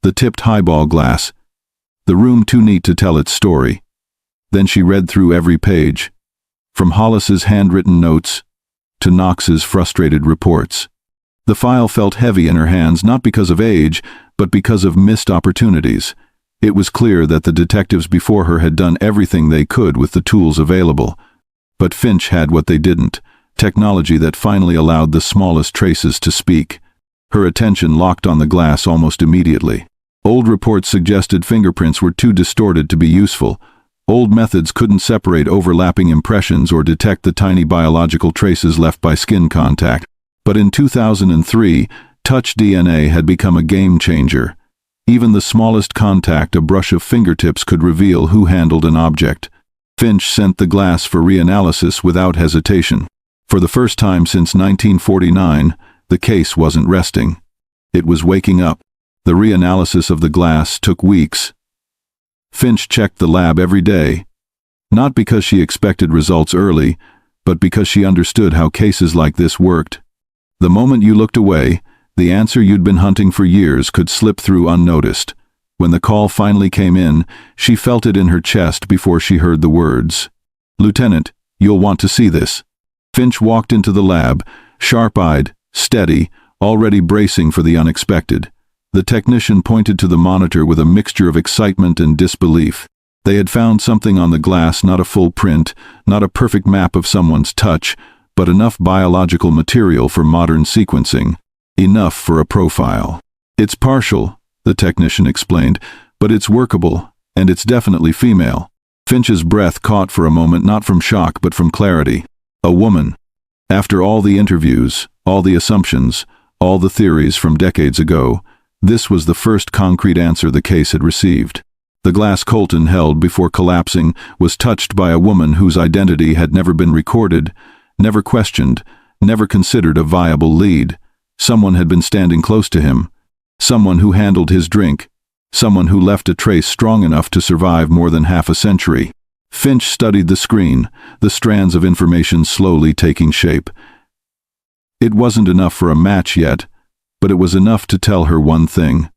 The tipped highball glass. The room too neat to tell its story. Then she read through every page. From Hollis's handwritten notes to Knox's frustrated reports. The file felt heavy in her hands, not because of age, but because of missed opportunities. It was clear that the detectives before her had done everything they could with the tools available. But Finch had what they didn't, technology that finally allowed the smallest traces to speak. Her attention locked on the glass almost immediately. Old reports suggested fingerprints were too distorted to be useful. Old methods couldn't separate overlapping impressions or detect the tiny biological traces left by skin contact. But in 2003, touch DNA had become a game changer. Even the smallest contact, a brush of fingertips, could reveal who handled an object. Finch sent the glass for reanalysis without hesitation. For the first time since 1949, the case wasn't resting. It was waking up. The reanalysis of the glass took weeks. Finch checked the lab every day, not because she expected results early, but because she understood how cases like this worked. The moment you looked away, the answer you'd been hunting for years could slip through unnoticed. When the call finally came in, she felt it in her chest before she heard the words. "Lieutenant, you'll want to see this." Finch walked into the lab, sharp-eyed, steady, already bracing for the unexpected. The technician pointed to the monitor with a mixture of excitement and disbelief. They had found something on the glass, not a full print, not a perfect map of someone's touch, but enough biological material for modern sequencing. Enough for a profile. "It's partial," the technician explained, "but it's workable, and it's definitely female." Finch's breath caught for a moment, not from shock but from clarity. A woman. After all the interviews, all the assumptions, all the theories from decades ago, This was the first concrete answer the case had received. The glass Colton held before collapsing was touched by a woman whose identity had never been recorded, never questioned, never considered a viable lead. Someone had been standing close to him. Someone who handled his drink. Someone who left a trace strong enough to survive more than half a century. Finch studied the screen, the strands of information slowly taking shape. It wasn't enough for a match yet, but it was enough to tell her one thing.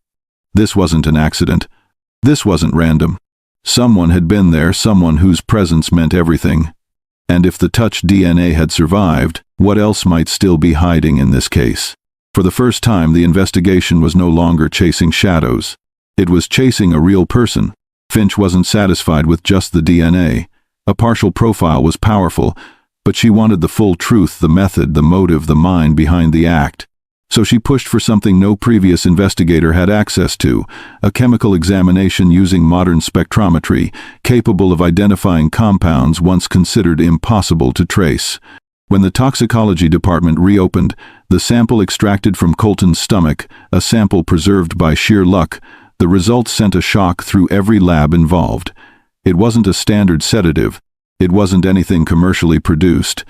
This wasn't an accident. This wasn't random. Someone had been there, someone whose presence meant everything. And if the touch DNA had survived, what else might still be hiding in this case? For the first time, the investigation was no longer chasing shadows. It was chasing a real person. Finch wasn't satisfied with just the DNA. A partial profile was powerful, but she wanted the full truth, the method, the motive, the mind behind the act. So she pushed for something no previous investigator had access to, a chemical examination using modern spectrometry, capable of identifying compounds once considered impossible to trace. When the toxicology department reopened, the sample extracted from Colton's stomach, a sample preserved by sheer luck, the results sent a shock through every lab involved. It wasn't a standard sedative. It wasn't anything commercially produced.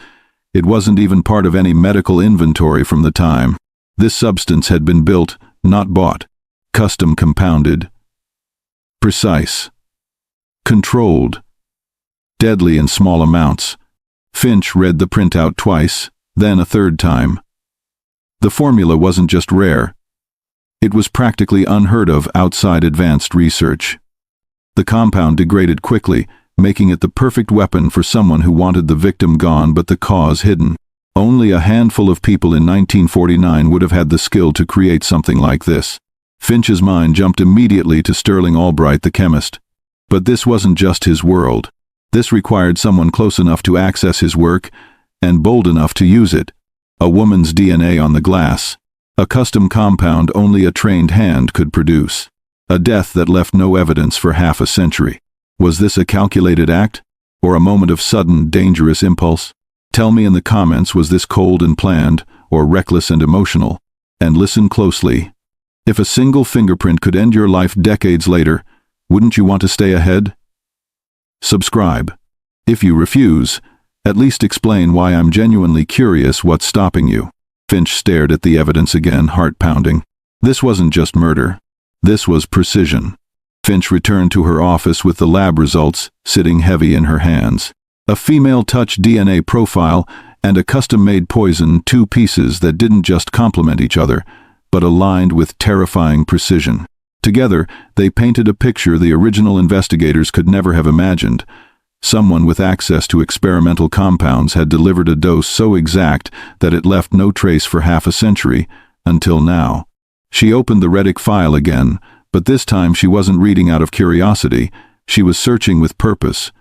It wasn't even part of any medical inventory from the time. This substance had been built, not bought, custom compounded, precise, controlled, deadly in small amounts. Finch read the printout twice, then a third time. The formula wasn't just rare. It was practically unheard of outside advanced research. The compound degraded quickly, making it the perfect weapon for someone who wanted the victim gone but the cause hidden. Only a handful of people in 1949 would have had the skill to create something like this. Finch's mind jumped immediately to Sterling Albright, the chemist. But this wasn't just his world. This required someone close enough to access his work and bold enough to use it. A woman's DNA on the glass. A custom compound only a trained hand could produce. A death that left no evidence for half a century. Was this a calculated act? Or a moment of sudden, dangerous impulse? Tell me in the comments, was this cold and planned, or reckless and emotional? And listen closely. If a single fingerprint could end your life decades later, wouldn't you want to stay ahead? Subscribe. If you refuse, at least explain why. I'm genuinely curious what's stopping you. Finch stared at the evidence again, heart pounding. This wasn't just murder. This was precision. Finch returned to her office with the lab results sitting heavy in her hands. A female touch DNA profile and a custom-made poison, two pieces that didn't just complement each other, but aligned with terrifying precision. Together, they painted a picture the original investigators could never have imagined. Someone with access to experimental compounds had delivered a dose so exact that it left no trace for half a century, until now. She opened the Reddick file again, but this time she wasn't reading out of curiosity. She was searching with purpose.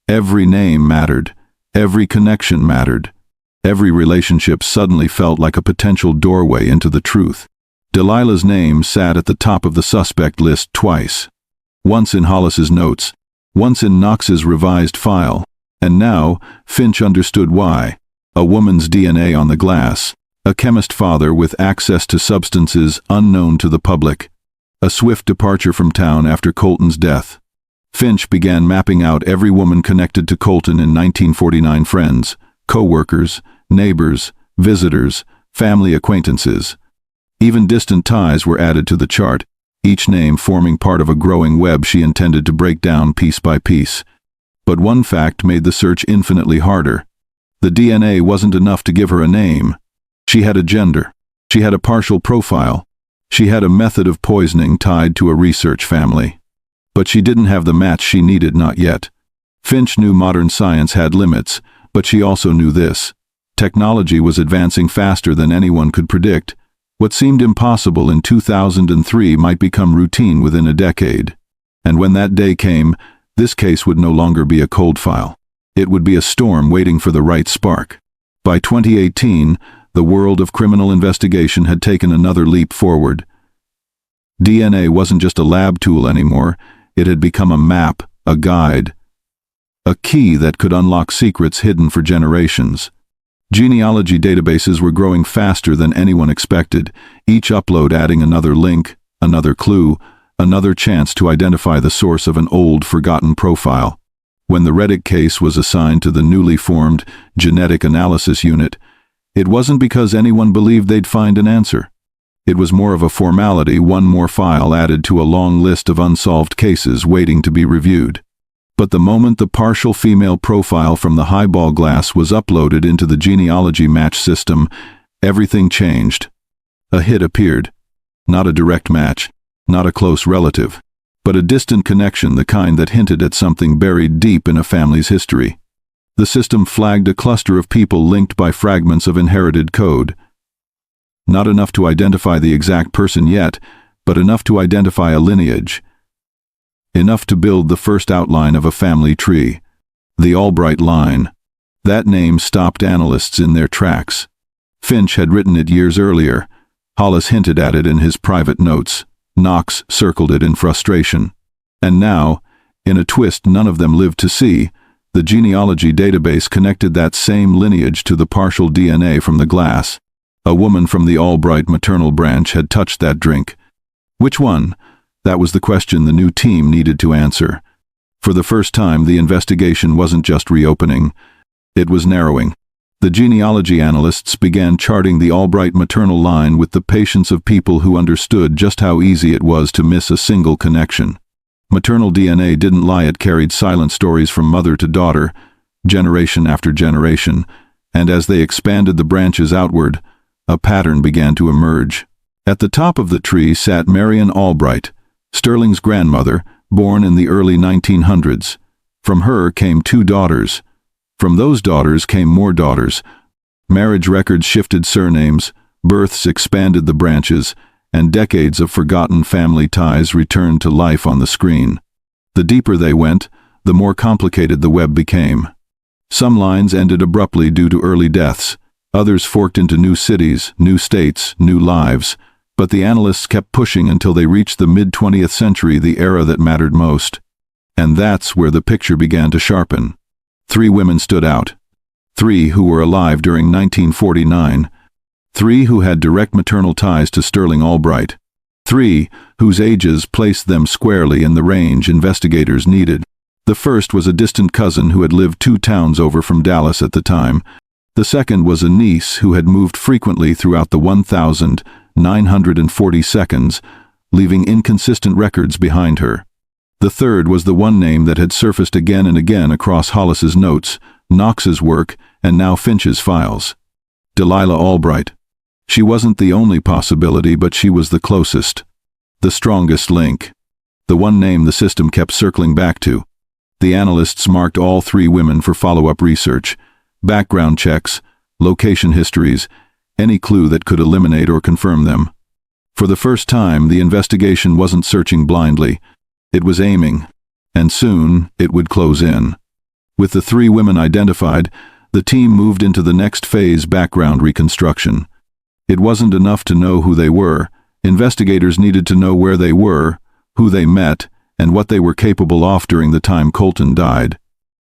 Every name mattered. Every connection mattered. Every relationship suddenly felt like a potential doorway into the truth. Delilah's name sat at the top of the suspect list twice. Once in Hollis's notes, once in Knox's revised file, and now Finch understood why. A woman's DNA on the glass, a chemist father with access to substances unknown to the public, a swift departure from town after Colton's death. Finch began mapping out every woman connected to Colton in 1949: friends, co-workers, neighbors, visitors, family acquaintances. Even distant ties were added to the chart, each name forming part of a growing web she intended to break down piece by piece. But one fact made the search infinitely harder. The DNA wasn't enough to give her a name. She had a gender. She had a partial profile. She had a method of poisoning tied to a research family. But she didn't have the match she needed, not yet. Finch knew modern science had limits, but she also knew this. Technology was advancing faster than anyone could predict. What seemed impossible in 2003 might become routine within a decade. And when that day came, this case would no longer be a cold file. It would be a storm waiting for the right spark. By 2018, the world of criminal investigation had taken another leap forward. DNA wasn't just a lab tool anymore. It had become a map, a guide, a key that could unlock secrets hidden for generations. Genealogy databases were growing faster than anyone expected, each upload adding another link, Another clue, another chance to identify the source of an old, forgotten profile. When the Reddick case was assigned to the newly formed Genetic Analysis Unit, it wasn't because anyone believed they'd find an answer. It was more of a formality, one more file added to a long list of unsolved cases waiting to be reviewed. But the moment the partial female profile from the highball glass was uploaded into the genealogy match system, everything changed. A hit appeared. Not a direct match, not a close relative, but a distant connection, the kind that hinted at something buried deep in a family's history. The system flagged a cluster of people linked by fragments of inherited code. Not enough to identify the exact person yet, but enough to identify a lineage. Enough to build the first outline of a family tree. The Albright line. That name stopped analysts in their tracks. Finch had written it years earlier. Hollis hinted at it in his private notes. Knox circled it in frustration. And now, in a twist none of them lived to see, the genealogy database connected that same lineage to the partial DNA from the glass. A woman from the Albright maternal branch had touched that drink. Which one? That was the question the new team needed to answer. For the first time, the investigation wasn't just reopening. It was narrowing. The genealogy analysts began charting the Albright maternal line with the patience of people who understood just how easy it was to miss a single connection. Maternal DNA didn't lie, it carried silent stories from mother to daughter, generation after generation, and as they expanded the branches outward, a pattern began to emerge. At the top of the tree sat Marion Albright, Sterling's grandmother, born in the early 1900s. From her came 2 daughters. From those daughters came more daughters. Marriage records shifted surnames, births expanded the branches, and decades of forgotten family ties returned to life on the screen. The deeper they went, the more complicated the web became. Some lines ended abruptly due to early deaths. Others forked into new cities, new states, new lives. But the analysts kept pushing until they reached the mid-20th century, the era that mattered most. And that's where the picture began to sharpen. 3 women stood out. 3 who were alive during 1949. 3 who had direct maternal ties to Sterling Albright. 3 whose ages placed them squarely in the range investigators needed. The first was a distant cousin who had lived 2 towns over from Dallas at the time. The second was a niece who had moved frequently throughout the 1,940 seconds, leaving inconsistent records behind her. The third was the one name that had surfaced again and again across Hollis's notes, Knox's work, and now Finch's files. Delilah Albright. She wasn't the only possibility, but she was the closest. The strongest link. The one name the system kept circling back to. The analysts marked all 3 women for follow-up research. Background checks, location histories, any clue that could eliminate or confirm them. For the first time, the investigation wasn't searching blindly. It was aiming, and soon it would close in. With the 3 women identified, the team moved into the next phase: background reconstruction. It wasn't enough to know who they were. Investigators needed to know where they were, who they met, and what they were capable of during the time Colton died.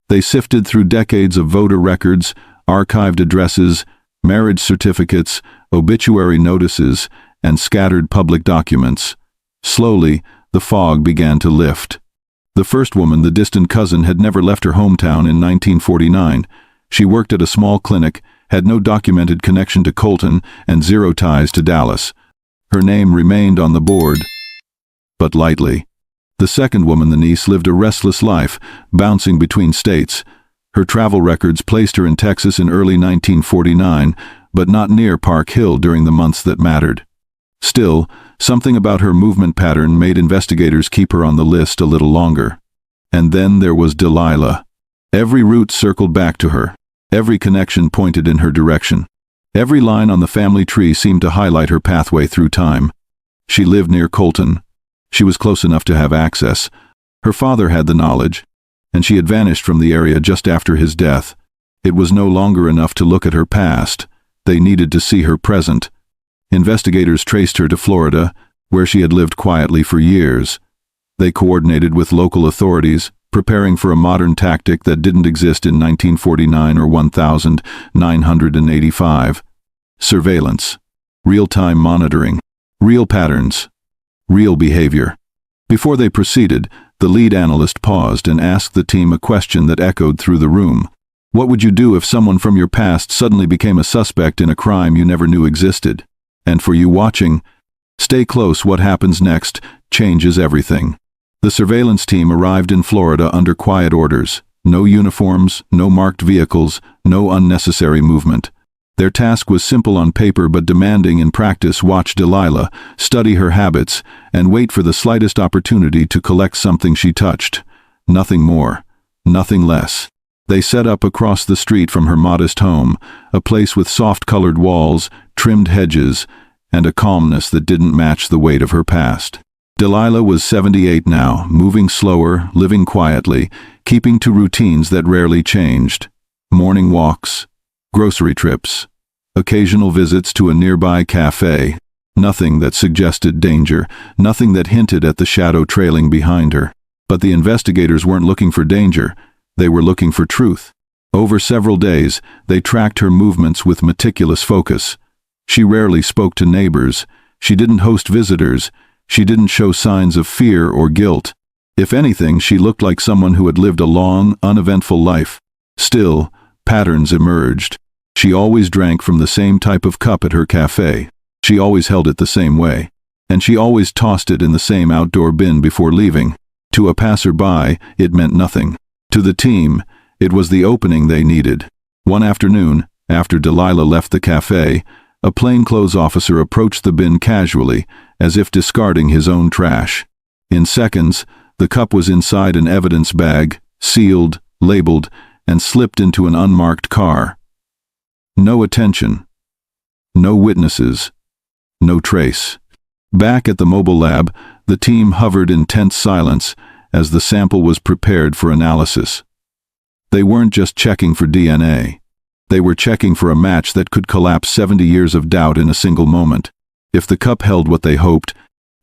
They sifted through decades of voter records, archived addresses, marriage certificates, obituary notices, and scattered public documents. Slowly, the fog began to lift. The first woman, the distant cousin, had never left her hometown in 1949. She worked at a small clinic, had no documented connection to Colton, and 0 ties to Dallas. Her name remained on the board, but lightly. The second woman, the niece, lived a restless life, bouncing between states. Her travel records placed her in Texas in early 1949, but not near Park Hill during the months that mattered. Still, something about her movement pattern made investigators keep her on the list a little longer. And then there was Delilah. Every route circled back to her. Every connection pointed in her direction. Every line on the family tree seemed to highlight her pathway through time. She lived near Colton. She was close enough to have access. Her father had the knowledge, and she had vanished from the area just after his death. It was no longer enough to look at her past. They needed to see her present. Investigators traced her to Florida, where she had lived quietly for years. They coordinated with local authorities, preparing for a modern tactic that didn't exist in 1949 or 1985. Surveillance. Real-time monitoring. Real patterns. real behavior. Before they proceeded, the lead analyst paused and asked the team a question that echoed through the room. What would you do if someone from your past suddenly became a suspect in a crime you never knew existed? And for you watching, stay close. What happens next changes everything. The surveillance team arrived in Florida under quiet orders. No uniforms, no marked vehicles, no unnecessary movement. Their task was simple on paper but demanding in practice. Watch Delilah, study her habits, and wait for the slightest opportunity to collect something she touched. Nothing more, nothing less. They set up across the street from her modest home, a place with soft-colored walls, trimmed hedges, and a calmness that didn't match the weight of her past. Delilah was 78 now, moving slower, living quietly, keeping to routines that rarely changed. Morning walks, grocery trips, occasional visits to a nearby cafe. Nothing that suggested danger, nothing that hinted at the shadow trailing behind her. But the investigators weren't looking for danger. They were looking for truth. Over several days, they tracked her movements with meticulous focus. She rarely spoke to neighbors. She didn't host visitors. She didn't show signs of fear or guilt. If anything, she looked like someone who had lived a long, uneventful life. Still, patterns emerged. She always drank from the same type of cup at her cafe. She always held it the same way. And she always tossed it in the same outdoor bin before leaving. To a passerby, it meant nothing. To the team, it was the opening they needed. One afternoon, after Delilah left the cafe, a plainclothes officer approached the bin casually, as if discarding his own trash. In seconds, the cup was inside an evidence bag, sealed, labeled, and slipped into an unmarked car. No attention. No witnesses. No trace. Back at the mobile lab, the team hovered in tense silence as the sample was prepared for analysis. They weren't just checking for DNA. They were checking for a match that could collapse 70 years of doubt in a single moment. If the cup held what they hoped,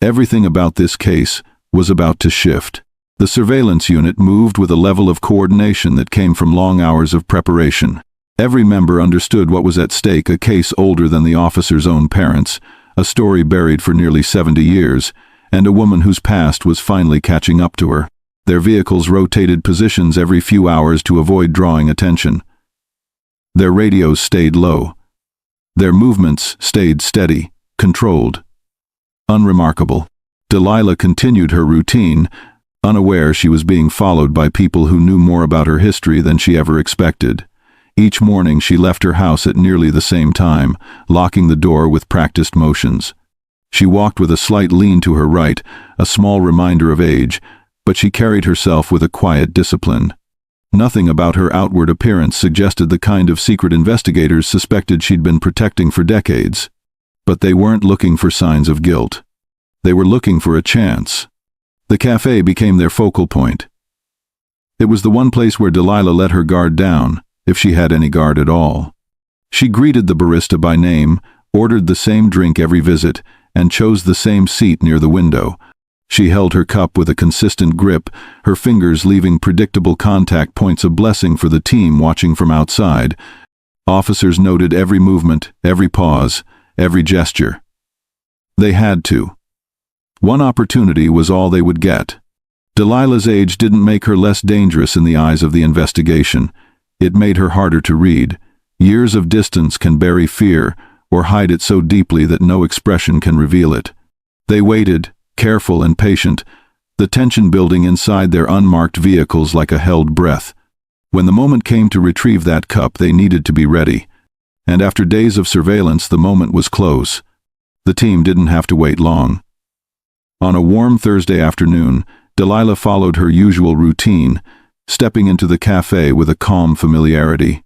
everything about this case was about to shift. The surveillance unit moved with a level of coordination that came from long hours of preparation. Every member understood what was at stake, a case older than the officer's own parents, a story buried for nearly 70 years, and a woman whose past was finally catching up to her. Their vehicles rotated positions every few hours to avoid drawing attention. Their radios stayed low. Their movements stayed steady, controlled, unremarkable. Delilah continued her routine, unaware she was being followed by people who knew more about her history than she ever expected. Each morning she left her house at nearly the same time, locking the door with practiced motions. She walked with a slight lean to her right, a small reminder of age, but she carried herself with a quiet discipline. Nothing about her outward appearance suggested the kind of secret investigators suspected she'd been protecting for decades. But they weren't looking for signs of guilt. They were looking for a chance. The cafe became their focal point. It was the one place where Delilah let her guard down, if she had any guard at all. She greeted the barista by name, ordered the same drink every visit, and chose the same seat near the window. She held her cup with a consistent grip, her fingers leaving predictable contact points, a blessing for the team watching from outside. Officers noted every movement, every pause, every gesture. They had to. One opportunity was all they would get. Delilah's age didn't make her less dangerous in the eyes of the investigation. It made her harder to read. Years of distance can bury fear, or hide it so deeply that no expression can reveal it. They waited, careful and patient, the tension building inside their unmarked vehicles like a held breath. When the moment came to retrieve that cup, they needed to be ready. And after days of surveillance, the moment was close. The team didn't have to wait long. On a warm Thursday afternoon, Delilah followed her usual routine, stepping into the cafe with a calm familiarity.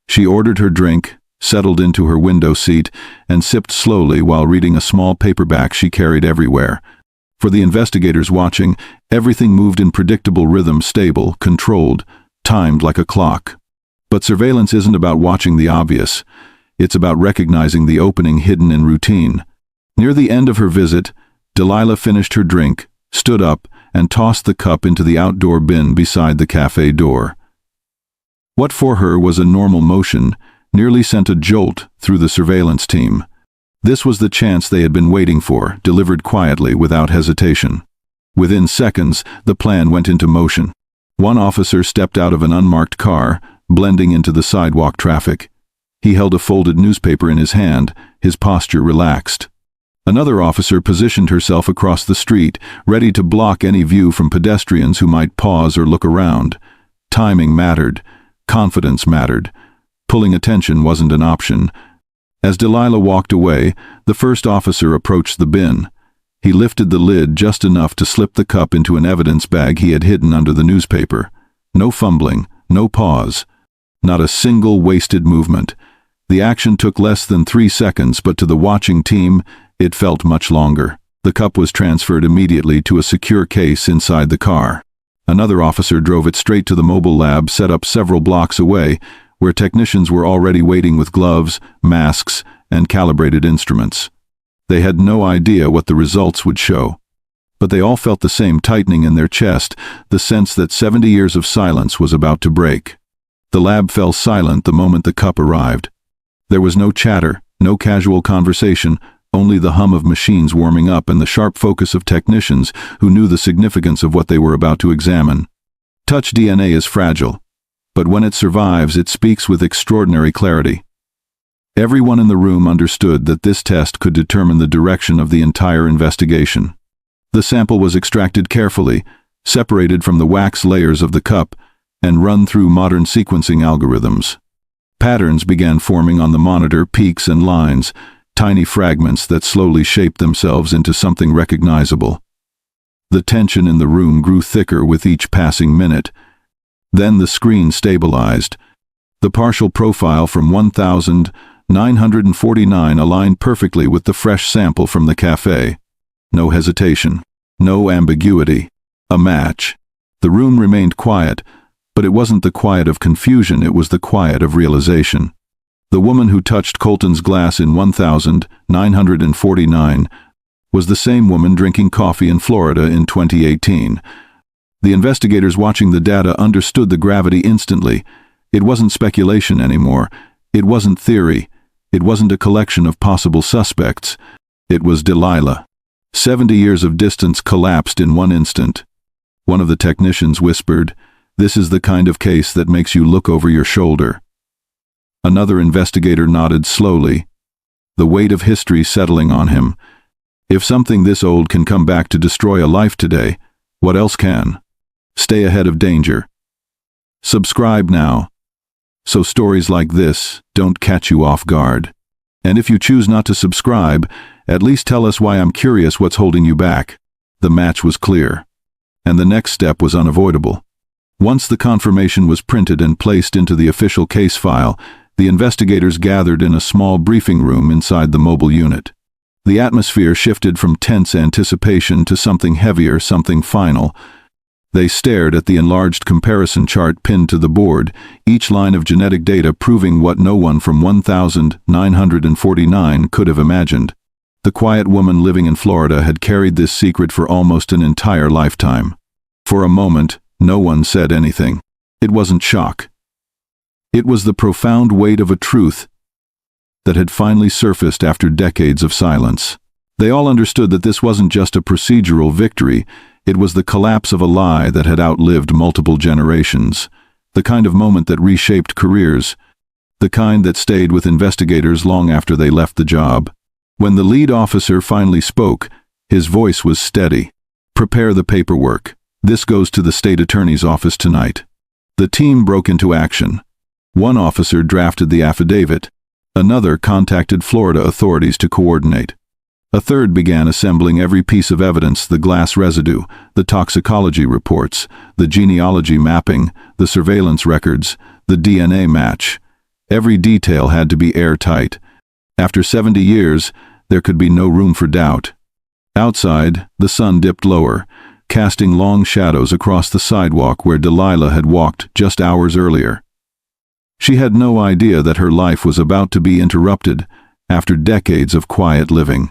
She ordered her drink, settled into her window seat, and sipped slowly while reading a small paperback she carried everywhere. For the investigators watching, everything moved in predictable rhythm, stable, controlled, timed like a clock. But surveillance isn't about watching the obvious. It's about recognizing the opening hidden in routine. Near the end of her visit, Delilah finished her drink, stood up, and tossed the cup into the outdoor bin beside the cafe door. What for her was a normal motion nearly sent a jolt through the surveillance team. This was the chance they had been waiting for, delivered quietly, without hesitation. Within seconds, the plan went into motion. One officer stepped out of an unmarked car, blending into the sidewalk traffic. He held a folded newspaper in his hand, his posture relaxed. Another officer positioned herself across the street, ready to block any view from pedestrians who might pause or look around. Timing mattered. Confidence mattered. Pulling attention wasn't an option. As Delilah walked away, the first officer approached the bin. He lifted the lid just enough to slip the cup into an evidence bag he had hidden under the newspaper. No fumbling, no pause. Not a single wasted movement. The action took less than 3 seconds, but to the watching team, it felt much longer. The cup was transferred immediately to a secure case inside the car. Another officer drove it straight to the mobile lab set up several blocks away, where technicians were already waiting with gloves, masks, and calibrated instruments. They had no idea what the results would show. But they all felt the same tightening in their chest, the sense that 70 years of silence was about to break. The lab fell silent the moment the cup arrived. There was no chatter, no casual conversation, only the hum of machines warming up and the sharp focus of technicians who knew the significance of what they were about to examine. Touch DNA is fragile, but when it survives, it speaks with extraordinary clarity. Everyone in the room understood that this test could determine the direction of the entire investigation. The sample was extracted carefully, separated from the wax layers of the cup, and run through modern sequencing algorithms. Patterns began forming on the monitor, peaks and lines, tiny fragments that slowly shaped themselves into something recognizable. The tension in the room grew thicker with each passing minute. Then the screen stabilized. The partial profile from 1949 aligned perfectly with the fresh sample from the cafe. No hesitation, no ambiguity. A match. The room remained quiet, but it wasn't the quiet of confusion, it was the quiet of realization. The woman who touched Colton's glass in 1949 was the same woman drinking coffee in Florida in 2018. The investigators watching the data understood the gravity instantly. It wasn't speculation anymore. It wasn't theory. It wasn't a collection of possible suspects. It was Delilah. 70 years of distance collapsed in one instant. One of the technicians whispered, "This is the kind of case that makes you look over your shoulder." Another investigator nodded slowly, the weight of history settling on him. If something this old can come back to destroy a life today, what else can? Stay ahead of danger. Subscribe now, so stories like this don't catch you off guard. And if you choose not to subscribe, at least tell us why. I'm curious what's holding you back. The match was clear, and the next step was unavoidable. Once the confirmation was printed and placed into the official case file, the investigators gathered in a small briefing room inside the mobile unit. The atmosphere shifted from tense anticipation to something heavier, something final. They stared at the enlarged comparison chart pinned to the board, each line of genetic data proving what no one from 1949 could have imagined. The quiet woman living in Florida had carried this secret for almost an entire lifetime. For a moment, no one said anything. It wasn't shock. It was the profound weight of a truth that had finally surfaced after decades of silence. They all understood that this wasn't just a procedural victory, it was the collapse of a lie that had outlived multiple generations, the kind of moment that reshaped careers, the kind that stayed with investigators long after they left the job. When the lead officer finally spoke, his voice was steady. "Prepare the paperwork. This goes to the state attorney's office tonight." The team broke into action. One officer drafted the affidavit. Another contacted Florida authorities to coordinate. A third began assembling every piece of evidence: the glass residue, the toxicology reports, the genealogy mapping, the surveillance records, the DNA match. Every detail had to be airtight. After 70 years, there could be no room for doubt. Outside, the sun dipped lower, casting long shadows across the sidewalk where Delilah had walked just hours earlier. She had no idea that her life was about to be interrupted after decades of quiet living.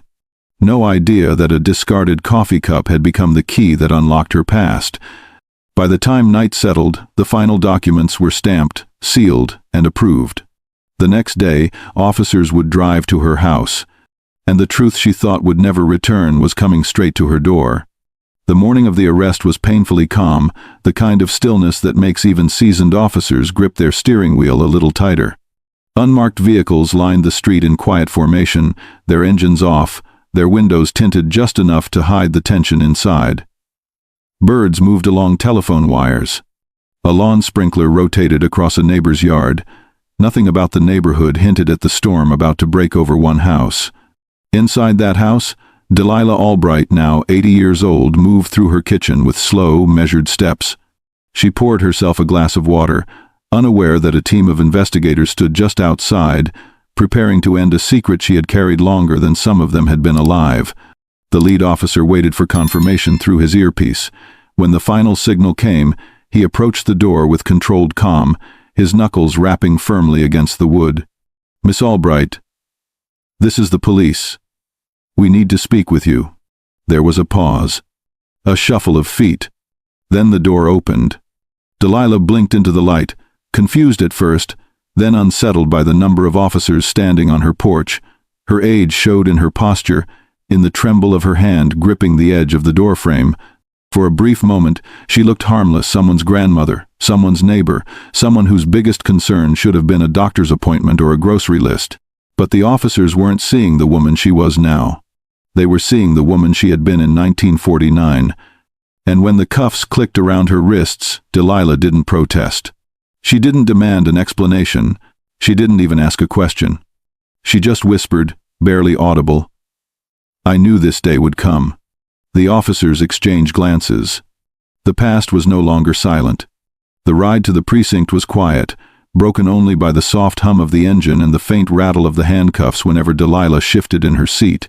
No idea that a discarded coffee cup had become the key that unlocked her past. By the time night settled, the final documents were stamped, sealed, and approved. The next day, officers would drive to her house. and the truth she thought would never return was coming straight to her door. The morning of the arrest was painfully calm, the kind of stillness that makes even seasoned officers grip their steering wheel a little tighter. Unmarked vehicles lined the street in quiet formation, their engines off, their windows tinted just enough to hide the tension inside. Birds moved along telephone wires. A lawn sprinkler rotated across a neighbor's yard. Nothing about the neighborhood hinted at the storm about to break over one house. Inside that house, Delilah Albright, now 80 years old, moved through her kitchen with slow, measured steps. She poured herself a glass of water, unaware that a team of investigators stood just outside, preparing to end a secret she had carried longer than some of them had been alive. The lead officer waited for confirmation through his earpiece. When the final signal came, he approached the door with controlled calm, his knuckles rapping firmly against the wood. "Miss Albright, this is the police. We need to speak with you." There was a pause. A shuffle of feet. Then the door opened. Delilah blinked into the light, confused at first, then unsettled by the number of officers standing on her porch. Her age showed in her posture, in the tremble of her hand gripping the edge of the doorframe. For a brief moment, she looked harmless, someone's grandmother, someone's neighbor, someone whose biggest concern should have been a doctor's appointment or a grocery list. But the officers weren't seeing the woman she was now. They were seeing the woman she had been in 1949. And when the cuffs clicked around her wrists, Delilah didn't protest. She didn't demand an explanation. She didn't even ask a question. She just whispered, barely audible, "I knew this day would come." The officers exchanged glances. The past was no longer silent. The ride to the precinct was quiet, broken only by the soft hum of the engine and the faint rattle of the handcuffs whenever Delilah shifted in her seat.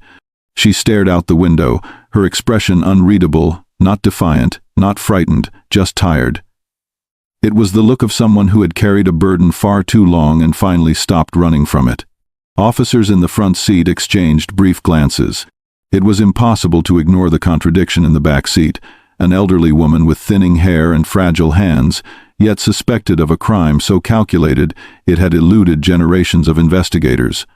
She stared out the window, her expression unreadable, not defiant, not frightened, just tired. It was the look of someone who had carried a burden far too long and finally stopped running from it. Officers in the front seat exchanged brief glances. It was impossible to ignore the contradiction in the back seat, an elderly woman with thinning hair and fragile hands, yet suspected of a crime so calculated it had eluded generations of investigators.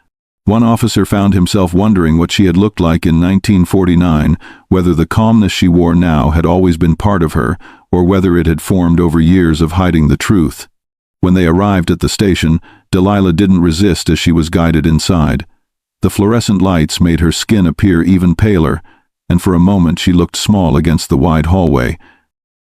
One officer found himself wondering what she had looked like in 1949, whether the calmness she wore now had always been part of her, or whether it had formed over years of hiding the truth. When they arrived at the station, Delilah didn't resist as she was guided inside. The fluorescent lights made her skin appear even paler, and for a moment she looked small against the wide hallway.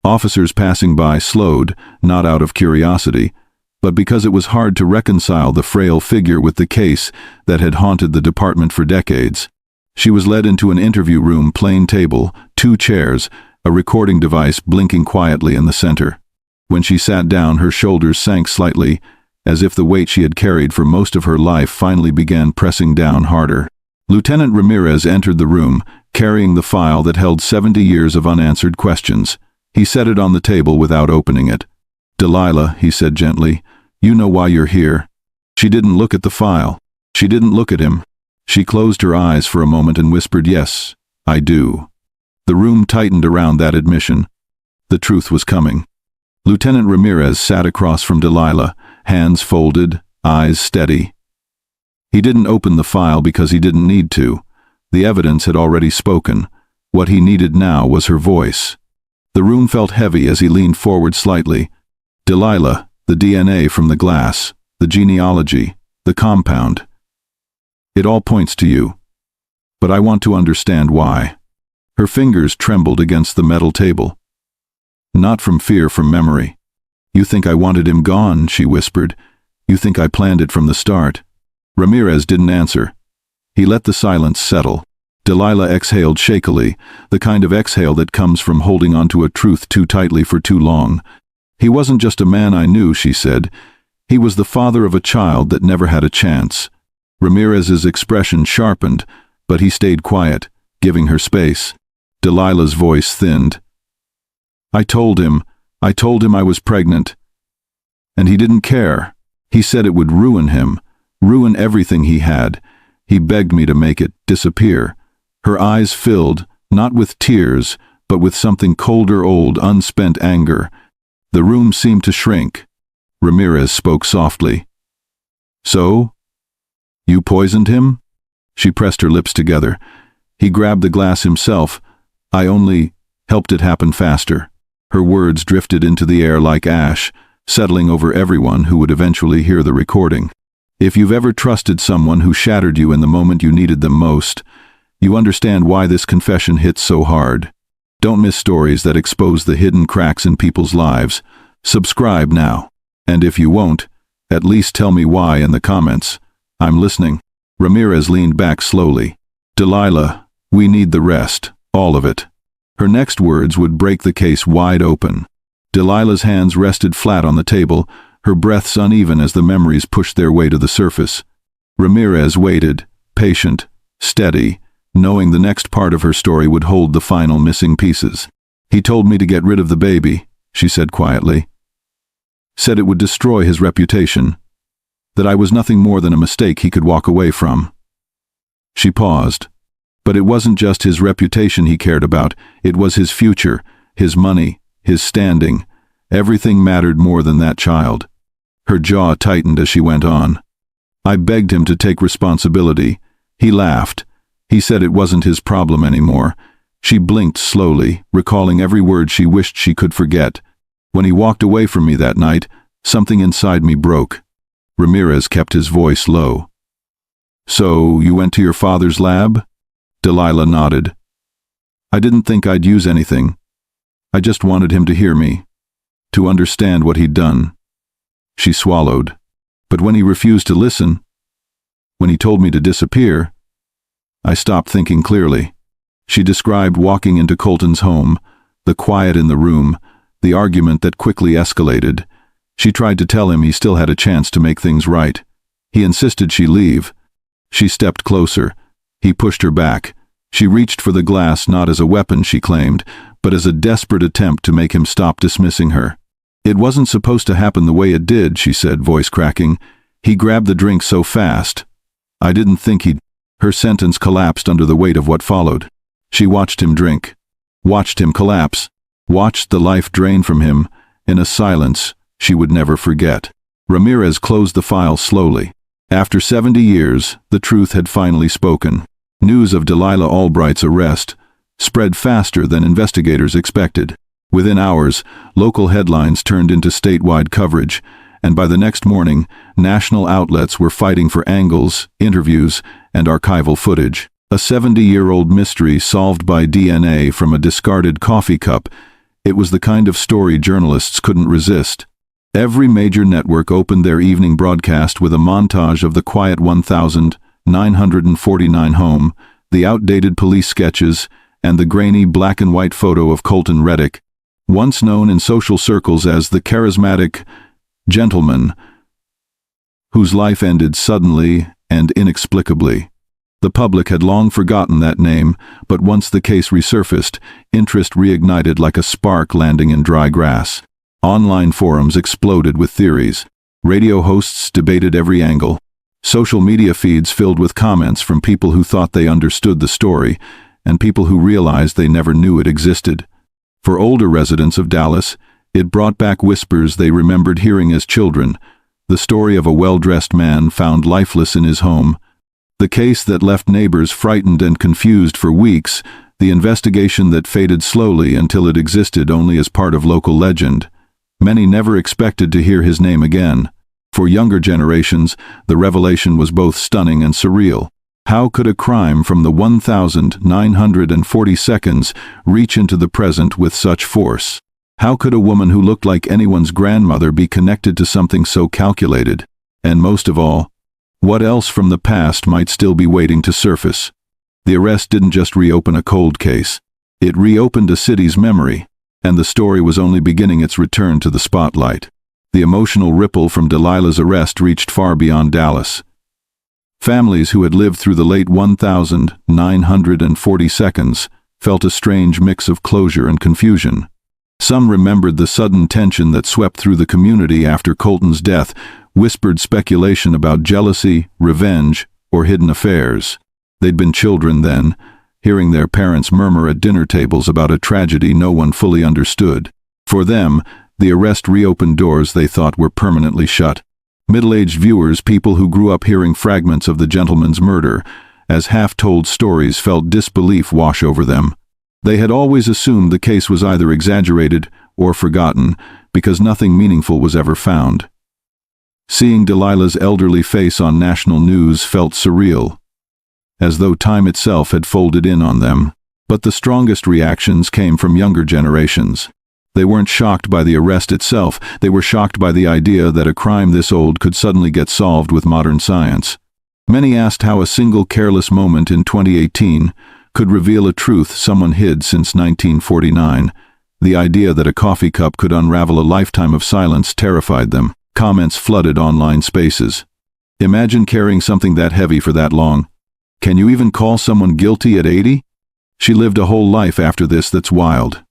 Officers passing by slowed, not out of curiosity, but because it was hard to reconcile the frail figure with the case that had haunted the department for decades. She was led into an interview room, plain table, 2 chairs, a recording device blinking quietly in the center. When she sat down, her shoulders sank slightly, as if the weight she had carried for most of her life finally began pressing down harder. Lieutenant Ramirez entered the room, carrying the file that held 70 years of unanswered questions. He set it on the table without opening it. "Delilah," he said gently, "you know why you're here." She didn't look at the file. She didn't look at him. She closed her eyes for a moment and whispered, "Yes, I do." The room tightened around that admission. The truth was coming. Lieutenant Ramirez sat across from Delilah, hands folded, eyes steady. He didn't open the file because he didn't need to. The evidence had already spoken. What he needed now was her voice. The room felt heavy as he leaned forward slightly. "Delilah, the DNA from the glass, the genealogy, the compound. It all points to you. But I want to understand why." Her fingers trembled against the metal table. "Not from fear, from memory. You think I wanted him gone," she whispered. "You think I planned it from the start." Ramirez didn't answer. He let the silence settle. Delilah exhaled shakily, the kind of exhale that comes from holding onto a truth too tightly for too long. "He wasn't just a man I knew," she said. "He was the father of a child that never had a chance." Ramirez's expression sharpened, but he stayed quiet, giving her space. Delilah's voice thinned. I told him I was pregnant. And he didn't care. He said it would ruin him, ruin everything he had. He begged me to make it disappear." Her eyes filled, not with tears, but with something colder, old, unspent anger. The room seemed to shrink. Ramirez spoke softly. "So? You poisoned him?" She pressed her lips together. He grabbed the glass himself. I only helped it happen faster. Her words drifted into the air like ash, settling over everyone who would eventually hear the recording. If you've ever trusted someone who shattered you in the moment you needed them most, you understand why this confession hits so hard. Don't miss stories that expose the hidden cracks in people's lives. Subscribe now. And if you won't, at least tell me why in the comments. I'm listening. Ramirez leaned back slowly. Delilah, we need the rest, all of it. Her next words would break the case wide open. Delilah's hands rested flat on the table, her breaths uneven as the memories pushed their way to the surface. Ramirez waited, patient, steady, knowing the next part of her story would hold the final missing pieces. He told me to get rid of the baby, she said quietly. Said it would destroy his reputation. That I was nothing more than a mistake he could walk away from. She paused. But it wasn't just his reputation he cared about, it was his future, his money, his standing. Everything mattered more than that child. Her jaw tightened as she went on. I begged him to take responsibility. He laughed. He said it wasn't his problem anymore. She blinked slowly, recalling every word she wished she could forget. When he walked away from me that night, something inside me broke. Ramirez kept his voice low. So, you went to your father's lab? Delilah nodded. I didn't think I'd use anything. I just wanted him to hear me, to understand what he'd done. She swallowed. But when he refused to listen, when he told me to disappear, I stopped thinking clearly. She described walking into Colton's home, the quiet in the room, the argument that quickly escalated. She tried to tell him he still had a chance to make things right. He insisted she leave. She stepped closer. He pushed her back. She reached for the glass not as a weapon, she claimed, but as a desperate attempt to make him stop dismissing her. It wasn't supposed to happen the way it did, she said, voice cracking. He grabbed the drink so fast. I didn't think he'd... Her sentence collapsed under the weight of what followed. She watched him drink. Watched him collapse. Watched the life drain from him, in a silence she would never forget. Ramirez closed the file slowly. After 70 years, the truth had finally spoken. News of Delilah Albright's arrest spread faster than investigators expected. Within hours, local headlines turned into statewide coverage, and by the next morning, national outlets were fighting for angles, interviews, and archival footage. A 70-year-old mystery solved by DNA from a discarded coffee cup. It was the kind of story journalists couldn't resist. Every major network opened their evening broadcast with a montage of the quiet 1949 home, the outdated police sketches, and the grainy black-and-white photo of Colton Reddick, once known in social circles as the charismatic gentleman whose life ended suddenly and inexplicably. The public had long forgotten that name, but once the case resurfaced, interest reignited like a spark landing in dry grass. Online forums exploded with theories. Radio hosts debated every angle. Social media feeds filled with comments from people who thought they understood the story, and people who realized they never knew it existed. For older residents of Dallas, it brought back whispers they remembered hearing as children, the story of a well-dressed man found lifeless in his home, the case that left neighbors frightened and confused for weeks, the investigation that faded slowly until it existed only as part of local legend. Many never expected to hear his name again. For younger generations, the revelation was both stunning and surreal. How could a crime from the 1940 seconds reach into the present with such force? How could a woman who looked like anyone's grandmother be connected to something so calculated? And most of all, what else from the past might still be waiting to surface? The arrest didn't just reopen a cold case. It reopened a city's memory, and the story was only beginning its return to the spotlight. The emotional ripple from Delilah's arrest reached far beyond Dallas. Families who had lived through the late 1940 seconds felt a strange mix of closure and confusion. Some remembered the sudden tension that swept through the community after Colton's death, whispered speculation about jealousy, revenge, or hidden affairs. They'd been children then, hearing their parents murmur at dinner tables about a tragedy no one fully understood. For them, the arrest reopened doors they thought were permanently shut. Middle-aged viewers, people who grew up hearing fragments of the gentleman's murder, as half-told stories felt disbelief wash over them. They had always assumed the case was either exaggerated or forgotten, because nothing meaningful was ever found. Seeing Delilah's elderly face on national news felt surreal, as though time itself had folded in on them. But the strongest reactions came from younger generations. They weren't shocked by the arrest itself, they were shocked by the idea that a crime this old could suddenly get solved with modern science. Many asked how a single careless moment in 2018 could reveal a truth someone hid since 1949. The idea that a coffee cup could unravel a lifetime of silence terrified them. Comments flooded online spaces. Imagine carrying something that heavy for that long. Can you even call someone guilty at 80? She lived a whole life after this that's wild.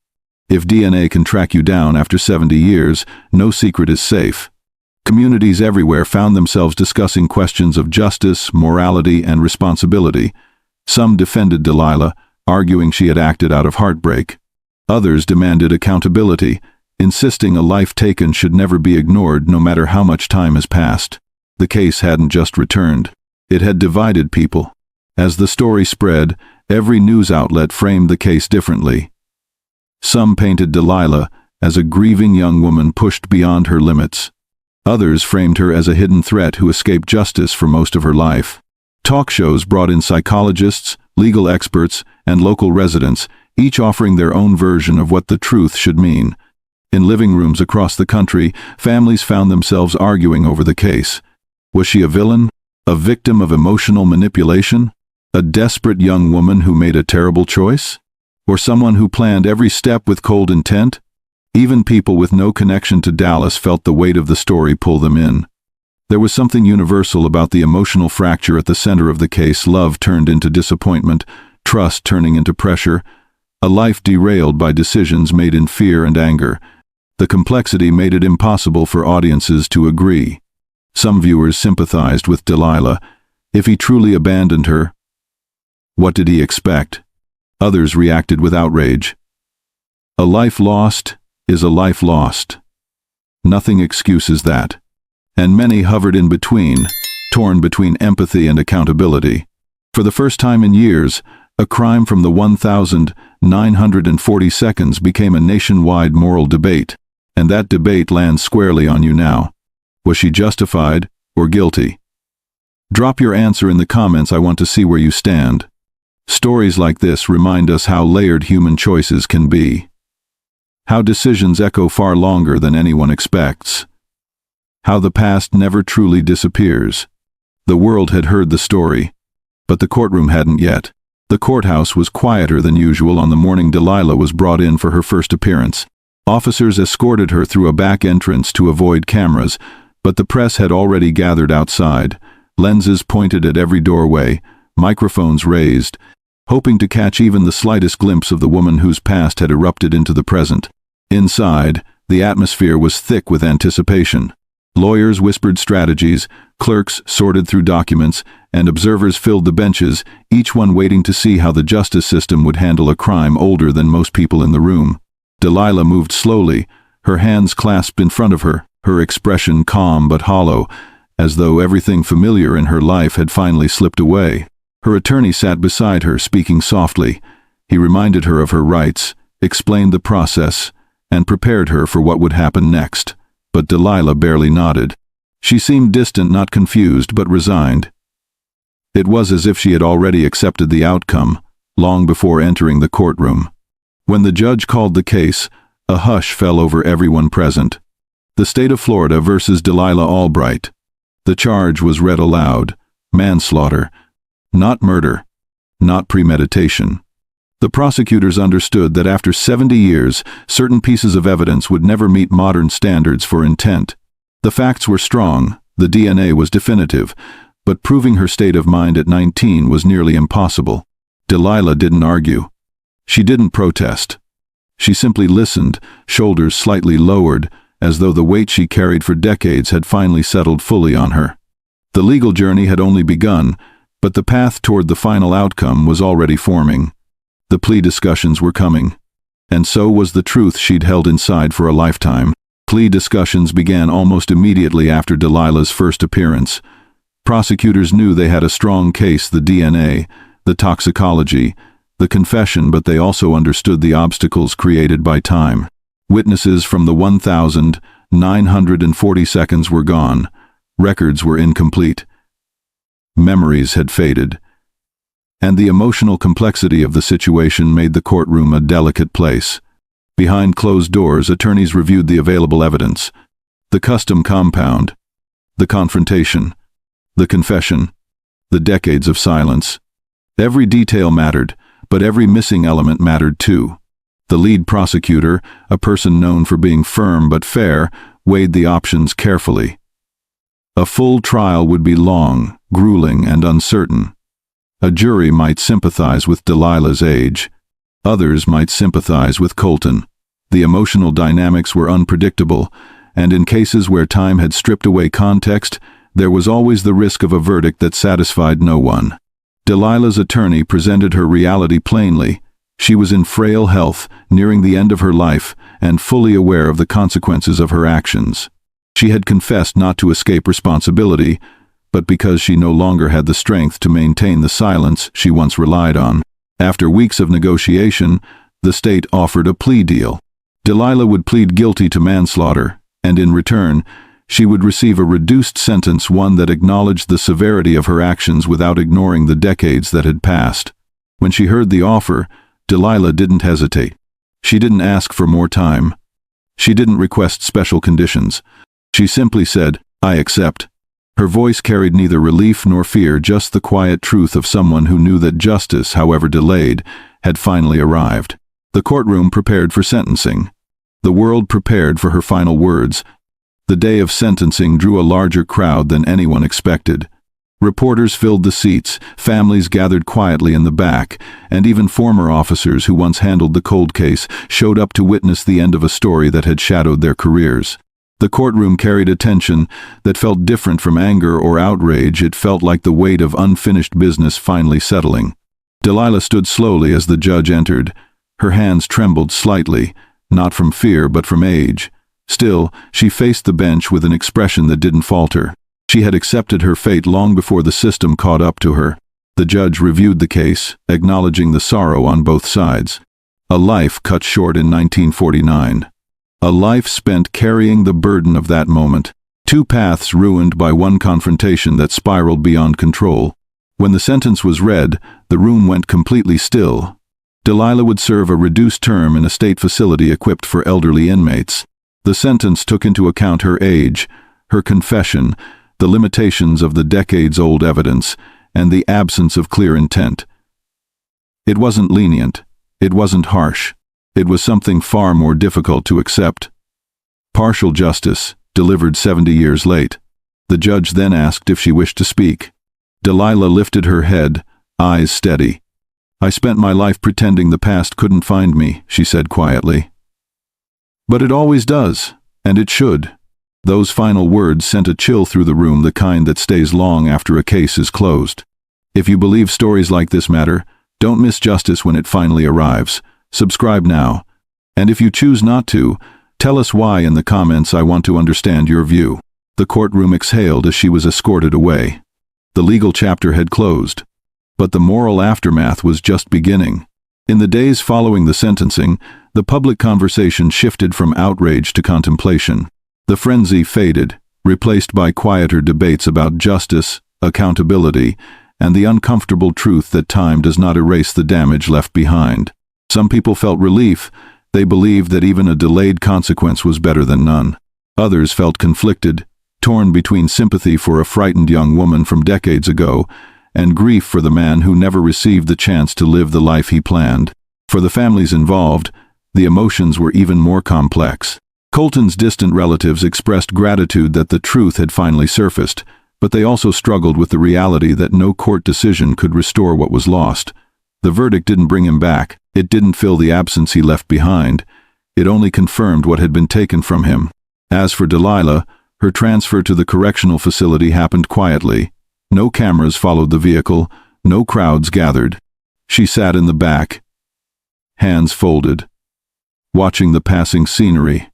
If DNA can track you down after 70 years, no secret is safe. Communities everywhere found themselves discussing questions of justice, morality, and responsibility. Some defended Delilah, arguing she had acted out of heartbreak. Others demanded accountability, insisting a life taken should never be ignored no matter how much time has passed. The case hadn't just returned. It had divided people. As the story spread, every news outlet framed the case differently. Some painted Delilah as a grieving young woman pushed beyond her limits. Others framed her as a hidden threat who escaped justice for most of her life. Talk shows brought in psychologists, legal experts, and local residents, each offering their own version of what the truth should mean. In living rooms across the country, families found themselves arguing over the case. Was she a villain? A victim of emotional manipulation? A desperate young woman who made a terrible choice? Or someone who planned every step with cold intent? Even people with no connection to Dallas felt the weight of the story pull them in. There was something universal about the emotional fracture at the center of the case. Love turned into disappointment, trust turning into pressure, a life derailed by decisions made in fear and anger. The complexity made it impossible for audiences to agree. Some viewers sympathized with Delilah. If he truly abandoned her, what did he expect? Others reacted with outrage. A life lost is a life lost. Nothing excuses that. And many hovered in between, torn between empathy and accountability. For the first time in years, a crime from the 1,940 seconds became a nationwide moral debate. And that debate lands squarely on you now. Was she justified or guilty? Drop your answer in the comments. I want to see where you stand. Stories like this remind us how layered human choices can be. How decisions echo far longer than anyone expects. How the past never truly disappears. The world had heard the story, but the courtroom hadn't yet. The courthouse was quieter than usual on the morning Delilah was brought in for her first appearance. Officers escorted her through a back entrance to avoid cameras, but the press had already gathered outside, lenses pointed at every doorway, microphones raised, hoping to catch even the slightest glimpse of the woman whose past had erupted into the present. Inside, the atmosphere was thick with anticipation. Lawyers whispered strategies, clerks sorted through documents, and observers filled the benches, each one waiting to see how the justice system would handle a crime older than most people in the room. Delilah moved slowly, her hands clasped in front of her, her expression calm but hollow, as though everything familiar in her life had finally slipped away. Her attorney sat beside her, speaking softly. He reminded her of her rights, explained the process, and prepared her for what would happen next. But Delilah barely nodded. She seemed distant, not confused, but resigned. It was as if she had already accepted the outcome, long before entering the courtroom. When the judge called the case, a hush fell over everyone present. The state of Florida versus Delilah Albright. The charge was read aloud: manslaughter. Not murder, not premeditation. The prosecutors understood that after 70 years, certain pieces of evidence would never meet modern standards for intent. The facts were strong, the DNA was definitive, but proving her state of mind at 19 was nearly impossible. Delilah didn't argue. She didn't protest. She simply listened, shoulders slightly lowered, as though the weight she carried for decades had finally settled fully on her. The legal journey had only begun, but the path toward the final outcome was already forming. The plea discussions were coming. And so was the truth she'd held inside for a lifetime. Plea discussions began almost immediately after Delilah's first appearance. Prosecutors knew they had a strong case: the DNA, the toxicology, the confession, but they also understood the obstacles created by time. Witnesses from the 1,940 seconds were gone. Records were incomplete. Memories had faded. And the emotional complexity of the situation made the courtroom a delicate place. Behind closed doors, attorneys reviewed the available evidence: the custom compound, the confrontation, the confession, the decades of silence. Every detail mattered, but every missing element mattered too. The lead prosecutor, a person known for being firm but fair, weighed the options carefully. A full trial would be long, grueling, and uncertain. A jury might sympathize with Delilah's age. Others might sympathize with Colton. The emotional dynamics were unpredictable, and in cases where time had stripped away context, there was always the risk of a verdict that satisfied no one. Delilah's attorney presented her reality plainly. She was in frail health, nearing the end of her life, and fully aware of the consequences of her actions. She had confessed not to escape responsibility, but because she no longer had the strength to maintain the silence she once relied on. After weeks of negotiation, the state offered a plea deal. Delilah would plead guilty to manslaughter, and in return, she would receive a reduced sentence, one that acknowledged the severity of her actions without ignoring the decades that had passed. When she heard the offer, Delilah didn't hesitate. She didn't ask for more time. She didn't request special conditions. She simply said, "I accept." Her voice carried neither relief nor fear, just the quiet truth of someone who knew that justice, however delayed, had finally arrived. The courtroom prepared for sentencing. The world prepared for her final words. The day of sentencing drew a larger crowd than anyone expected. Reporters filled the seats, families gathered quietly in the back, and even former officers who once handled the cold case showed up to witness the end of a story that had shadowed their careers. The courtroom carried a tension that felt different from anger or outrage. It felt like the weight of unfinished business finally settling. Delilah stood slowly as the judge entered. Her hands trembled slightly, not from fear but from age. Still, she faced the bench with an expression that didn't falter. She had accepted her fate long before the system caught up to her. The judge reviewed the case, acknowledging the sorrow on both sides. A life cut short in 1949. A life spent carrying the burden of that moment. Two paths ruined by one confrontation that spiraled beyond control. When the sentence was read, the room went completely still. Delilah would serve a reduced term in a state facility equipped for elderly inmates. The sentence took into account her age, her confession, the limitations of the decades-old evidence, and the absence of clear intent. It wasn't lenient. It wasn't harsh. It was something far more difficult to accept. Partial justice, delivered 70 years late. The judge then asked if she wished to speak. Delilah lifted her head, eyes steady. "I spent my life pretending the past couldn't find me," she said quietly. "But it always does, and it should." Those final words sent a chill through the room, the kind that stays long after a case is closed. If you believe stories like this matter, don't miss justice when it finally arrives. Subscribe now. And if you choose not to, tell us why in the comments. I want to understand your view. The courtroom exhaled as she was escorted away. The legal chapter had closed, but the moral aftermath was just beginning. In the days following the sentencing, the public conversation shifted from outrage to contemplation. The frenzy faded, replaced by quieter debates about justice, accountability, and the uncomfortable truth that time does not erase the damage left behind. Some people felt relief. They believed that even a delayed consequence was better than none. Others felt conflicted, torn between sympathy for a frightened young woman from decades ago and grief for the man who never received the chance to live the life he planned. For the families involved, the emotions were even more complex. Colton's distant relatives expressed gratitude that the truth had finally surfaced, but they also struggled with the reality that no court decision could restore what was lost. The verdict didn't bring him back. It didn't fill the absence he left behind. It only confirmed what had been taken from him. As for Delilah, her transfer to the correctional facility happened quietly. No cameras followed the vehicle, no crowds gathered. She sat in the back, hands folded, watching the passing scenery,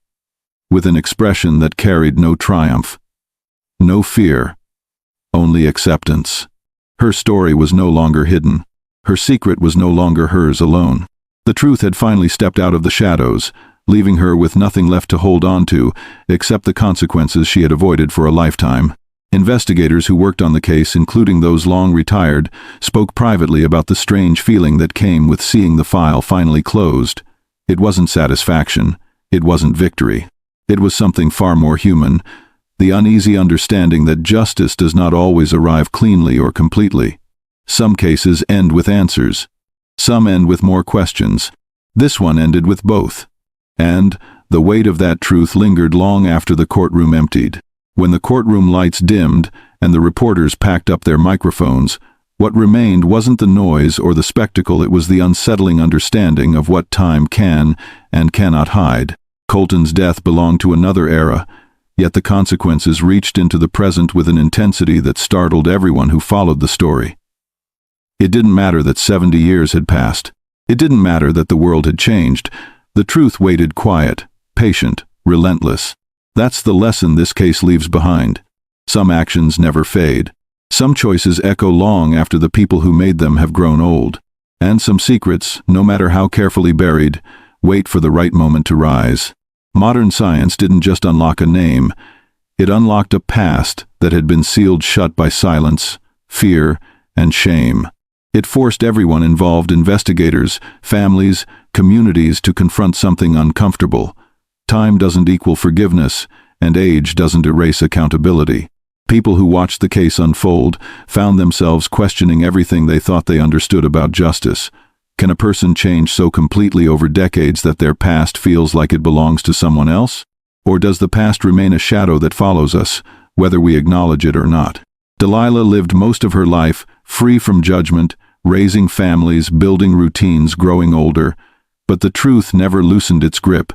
with an expression that carried no triumph, no fear, only acceptance. Her story was no longer hidden. Her secret was no longer hers alone. The truth had finally stepped out of the shadows, leaving her with nothing left to hold on to except the consequences she had avoided for a lifetime. Investigators who worked on the case, including those long retired, spoke privately about the strange feeling that came with seeing the file finally closed. It wasn't satisfaction. It wasn't victory. It was something far more human, the uneasy understanding that justice does not always arrive cleanly or completely. Some cases end with answers. Some end with more questions. This one ended with both. And the weight of that truth lingered long after the courtroom emptied. When the courtroom lights dimmed and the reporters packed up their microphones, what remained wasn't the noise or the spectacle, it was the unsettling understanding of what time can and cannot hide. Colton's death belonged to another era, yet the consequences reached into the present with an intensity that startled everyone who followed the story. It didn't matter that 70 years had passed. It didn't matter that the world had changed. The truth waited quiet, patient, relentless. That's the lesson this case leaves behind. Some actions never fade. Some choices echo long after the people who made them have grown old. And some secrets, no matter how carefully buried, wait for the right moment to rise. Modern science didn't just unlock a name. It unlocked a past that had been sealed shut by silence, fear, and shame. It forced everyone involved, investigators, families, communities, to confront something uncomfortable. Time doesn't equal forgiveness, and age doesn't erase accountability. People who watched the case unfold found themselves questioning everything they thought they understood about justice. Can a person change so completely over decades that their past feels like it belongs to someone else? Or does the past remain a shadow that follows us, whether we acknowledge it or not? Delilah lived most of her life free from judgment, raising families, building routines, growing older. But the truth never loosened its grip.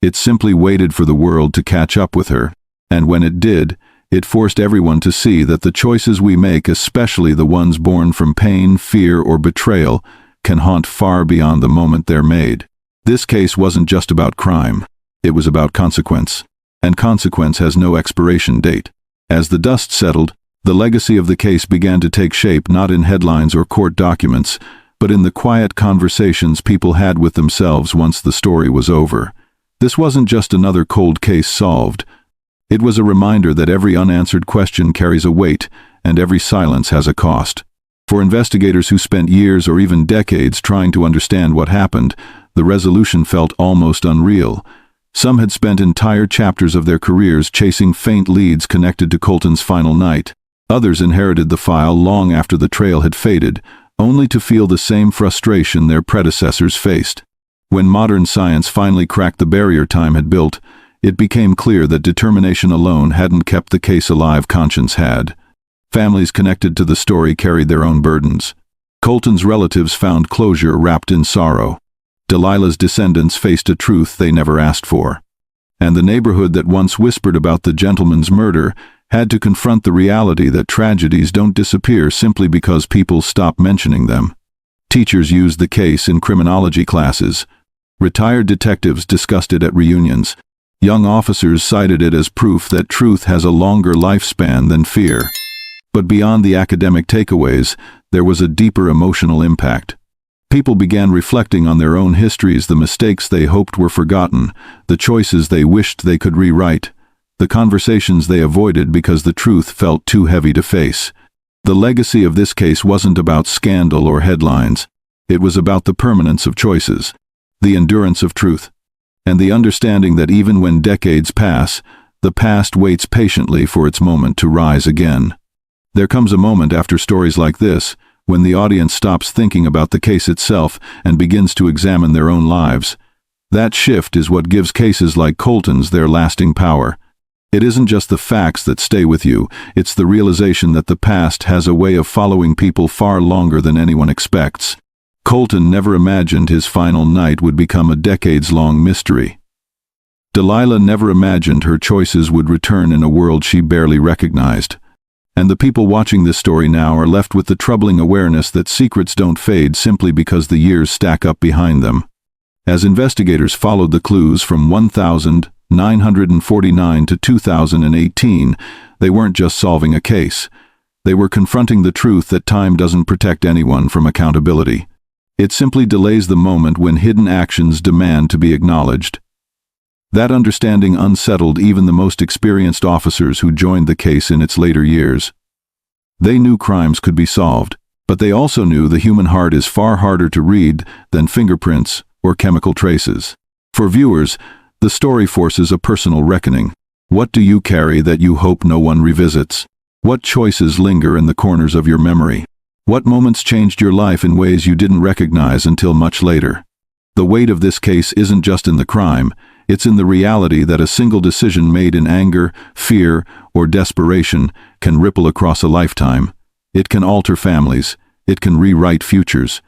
It simply waited for the world to catch up with her. And when it did, it forced everyone to see that the choices we make, especially the ones born from pain, fear, or betrayal, can haunt far beyond the moment they're made. This case wasn't just about crime. It was about consequence. And consequence has no expiration date. As the dust settled, the legacy of the case began to take shape, not in headlines or court documents, but in the quiet conversations people had with themselves once the story was over. This wasn't just another cold case solved. It was a reminder that every unanswered question carries a weight, and every silence has a cost. For investigators who spent years or even decades trying to understand what happened, the resolution felt almost unreal. Some had spent entire chapters of their careers chasing faint leads connected to Colton's final night. Others inherited the file long after the trail had faded, only to feel the same frustration their predecessors faced. When modern science finally cracked the barrier time had built, it became clear that determination alone hadn't kept the case alive. Conscience had. Families connected to the story carried their own burdens. Colton's relatives found closure wrapped in sorrow. Delilah's descendants faced a truth they never asked for. And the neighborhood that once whispered about the gentleman's murder had to confront the reality that tragedies don't disappear simply because people stop mentioning them. Teachers used the case in criminology classes. Retired detectives discussed it at reunions. Young officers cited it as proof that truth has a longer lifespan than fear. But beyond the academic takeaways, there was a deeper emotional impact. People began reflecting on their own histories, the mistakes they hoped were forgotten, the choices they wished they could rewrite, the conversations they avoided because the truth felt too heavy to face. The legacy of this case wasn't about scandal or headlines. It was about the permanence of choices, the endurance of truth, and the understanding that even when decades pass, the past waits patiently for its moment to rise again. There comes a moment after stories like this when the audience stops thinking about the case itself and begins to examine their own lives. That shift is what gives cases like Colton's their lasting power. It isn't just the facts that stay with you, it's the realization that the past has a way of following people far longer than anyone expects. Colton never imagined his final night would become a decades-long mystery. Delilah never imagined her choices would return in a world she barely recognized. And the people watching this story now are left with the troubling awareness that secrets don't fade simply because the years stack up behind them. As investigators followed the clues from 1949 to 2018, they weren't just solving a case. They were confronting the truth that time doesn't protect anyone from accountability. It simply delays the moment when hidden actions demand to be acknowledged. That understanding unsettled even the most experienced officers who joined the case in its later years. They knew crimes could be solved, but they also knew the human heart is far harder to read than fingerprints or chemical traces. For viewers, the story forces a personal reckoning. What do you carry that you hope no one revisits? What choices linger in the corners of your memory? What moments changed your life in ways you didn't recognize until much later? The weight of this case isn't just in the crime, it's in the reality that a single decision made in anger, fear, or desperation can ripple across a lifetime. It can alter families. It can rewrite futures.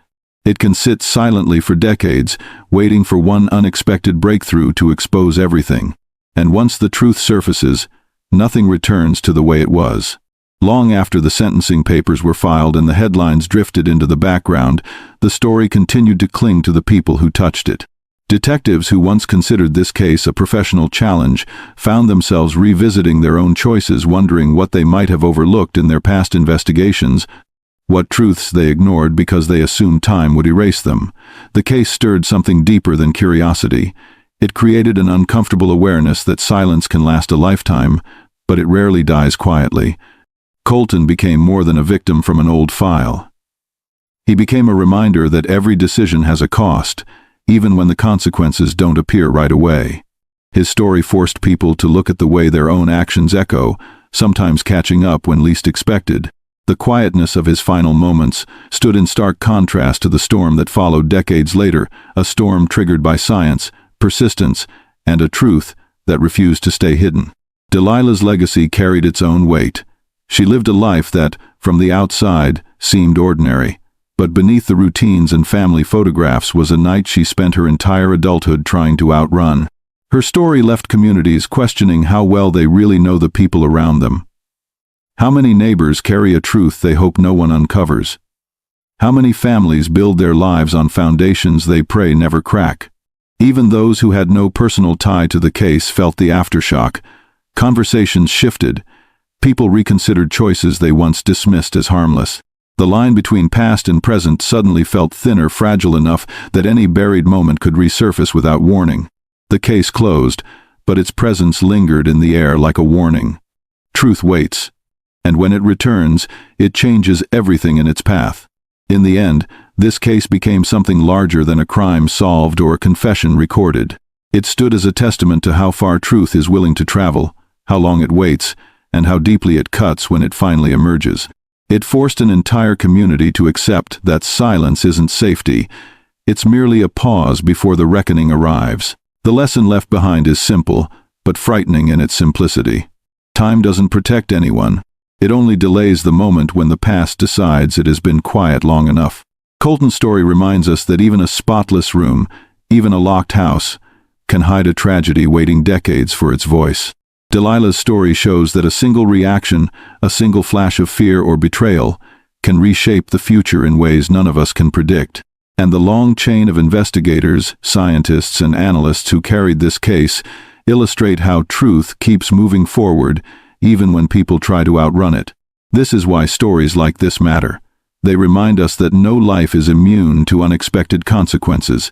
It can sit silently for decades, waiting for one unexpected breakthrough to expose everything. And once the truth surfaces, nothing returns to the way it was. Long after the sentencing papers were filed and the headlines drifted into the background, the story continued to cling to the people who touched it. Detectives who once considered this case a professional challenge found themselves revisiting their own choices, wondering what they might have overlooked in their past investigations, what truths they ignored because they assumed time would erase them. The case stirred something deeper than curiosity. It created an uncomfortable awareness that silence can last a lifetime, but it rarely dies quietly. Colton became more than a victim from an old file. He became a reminder that every decision has a cost, even when the consequences don't appear right away. His story forced people to look at the way their own actions echo, sometimes catching up when least expected. The quietness of his final moments stood in stark contrast to the storm that followed decades later, a storm triggered by science, persistence, and a truth that refused to stay hidden. Delilah's legacy carried its own weight. She lived a life that, from the outside, seemed ordinary, but beneath the routines and family photographs was a night she spent her entire adulthood trying to outrun. Her story left communities questioning how well they really know the people around them. How many neighbors carry a truth they hope no one uncovers? How many families build their lives on foundations they pray never crack? Even those who had no personal tie to the case felt the aftershock. Conversations shifted. People reconsidered choices they once dismissed as harmless. The line between past and present suddenly felt thinner, fragile enough that any buried moment could resurface without warning. The case closed, but its presence lingered in the air like a warning. Truth waits, and when it returns, it changes everything in its path. In the end, this case became something larger than a crime solved or a confession recorded. It stood as a testament to how far truth is willing to travel, how long it waits, and how deeply it cuts when it finally emerges. It forced an entire community to accept that silence isn't safety. It's merely a pause before the reckoning arrives. The lesson left behind is simple, but frightening in its simplicity. Time doesn't protect anyone. It only delays the moment when the past decides it has been quiet long enough. Colton's story reminds us that even a spotless room, even a locked house, can hide a tragedy waiting decades for its voice. Delilah's story shows that a single reaction, a single flash of fear or betrayal, can reshape the future in ways none of us can predict. And the long chain of investigators, scientists, and analysts who carried this case illustrate how truth keeps moving forward even when people try to outrun it. This is why stories like this matter. They remind us that no life is immune to unexpected consequences.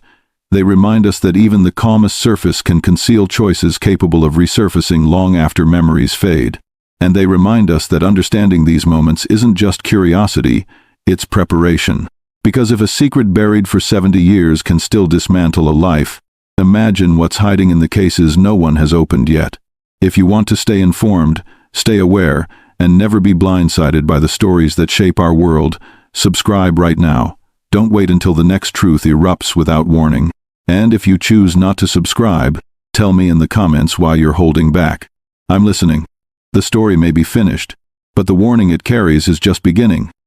They remind us that even the calmest surface can conceal choices capable of resurfacing long after memories fade. And they remind us that understanding these moments isn't just curiosity, it's preparation. Because if a secret buried for 70 years can still dismantle a life, imagine what's hiding in the cases no one has opened yet. If you want to stay informed, stay aware, and never be blindsided by the stories that shape our world, subscribe right now. Don't wait until the next truth erupts without warning. And if you choose not to subscribe, tell me in the comments why you're holding back. I'm listening. The story may be finished, but the warning it carries is just beginning.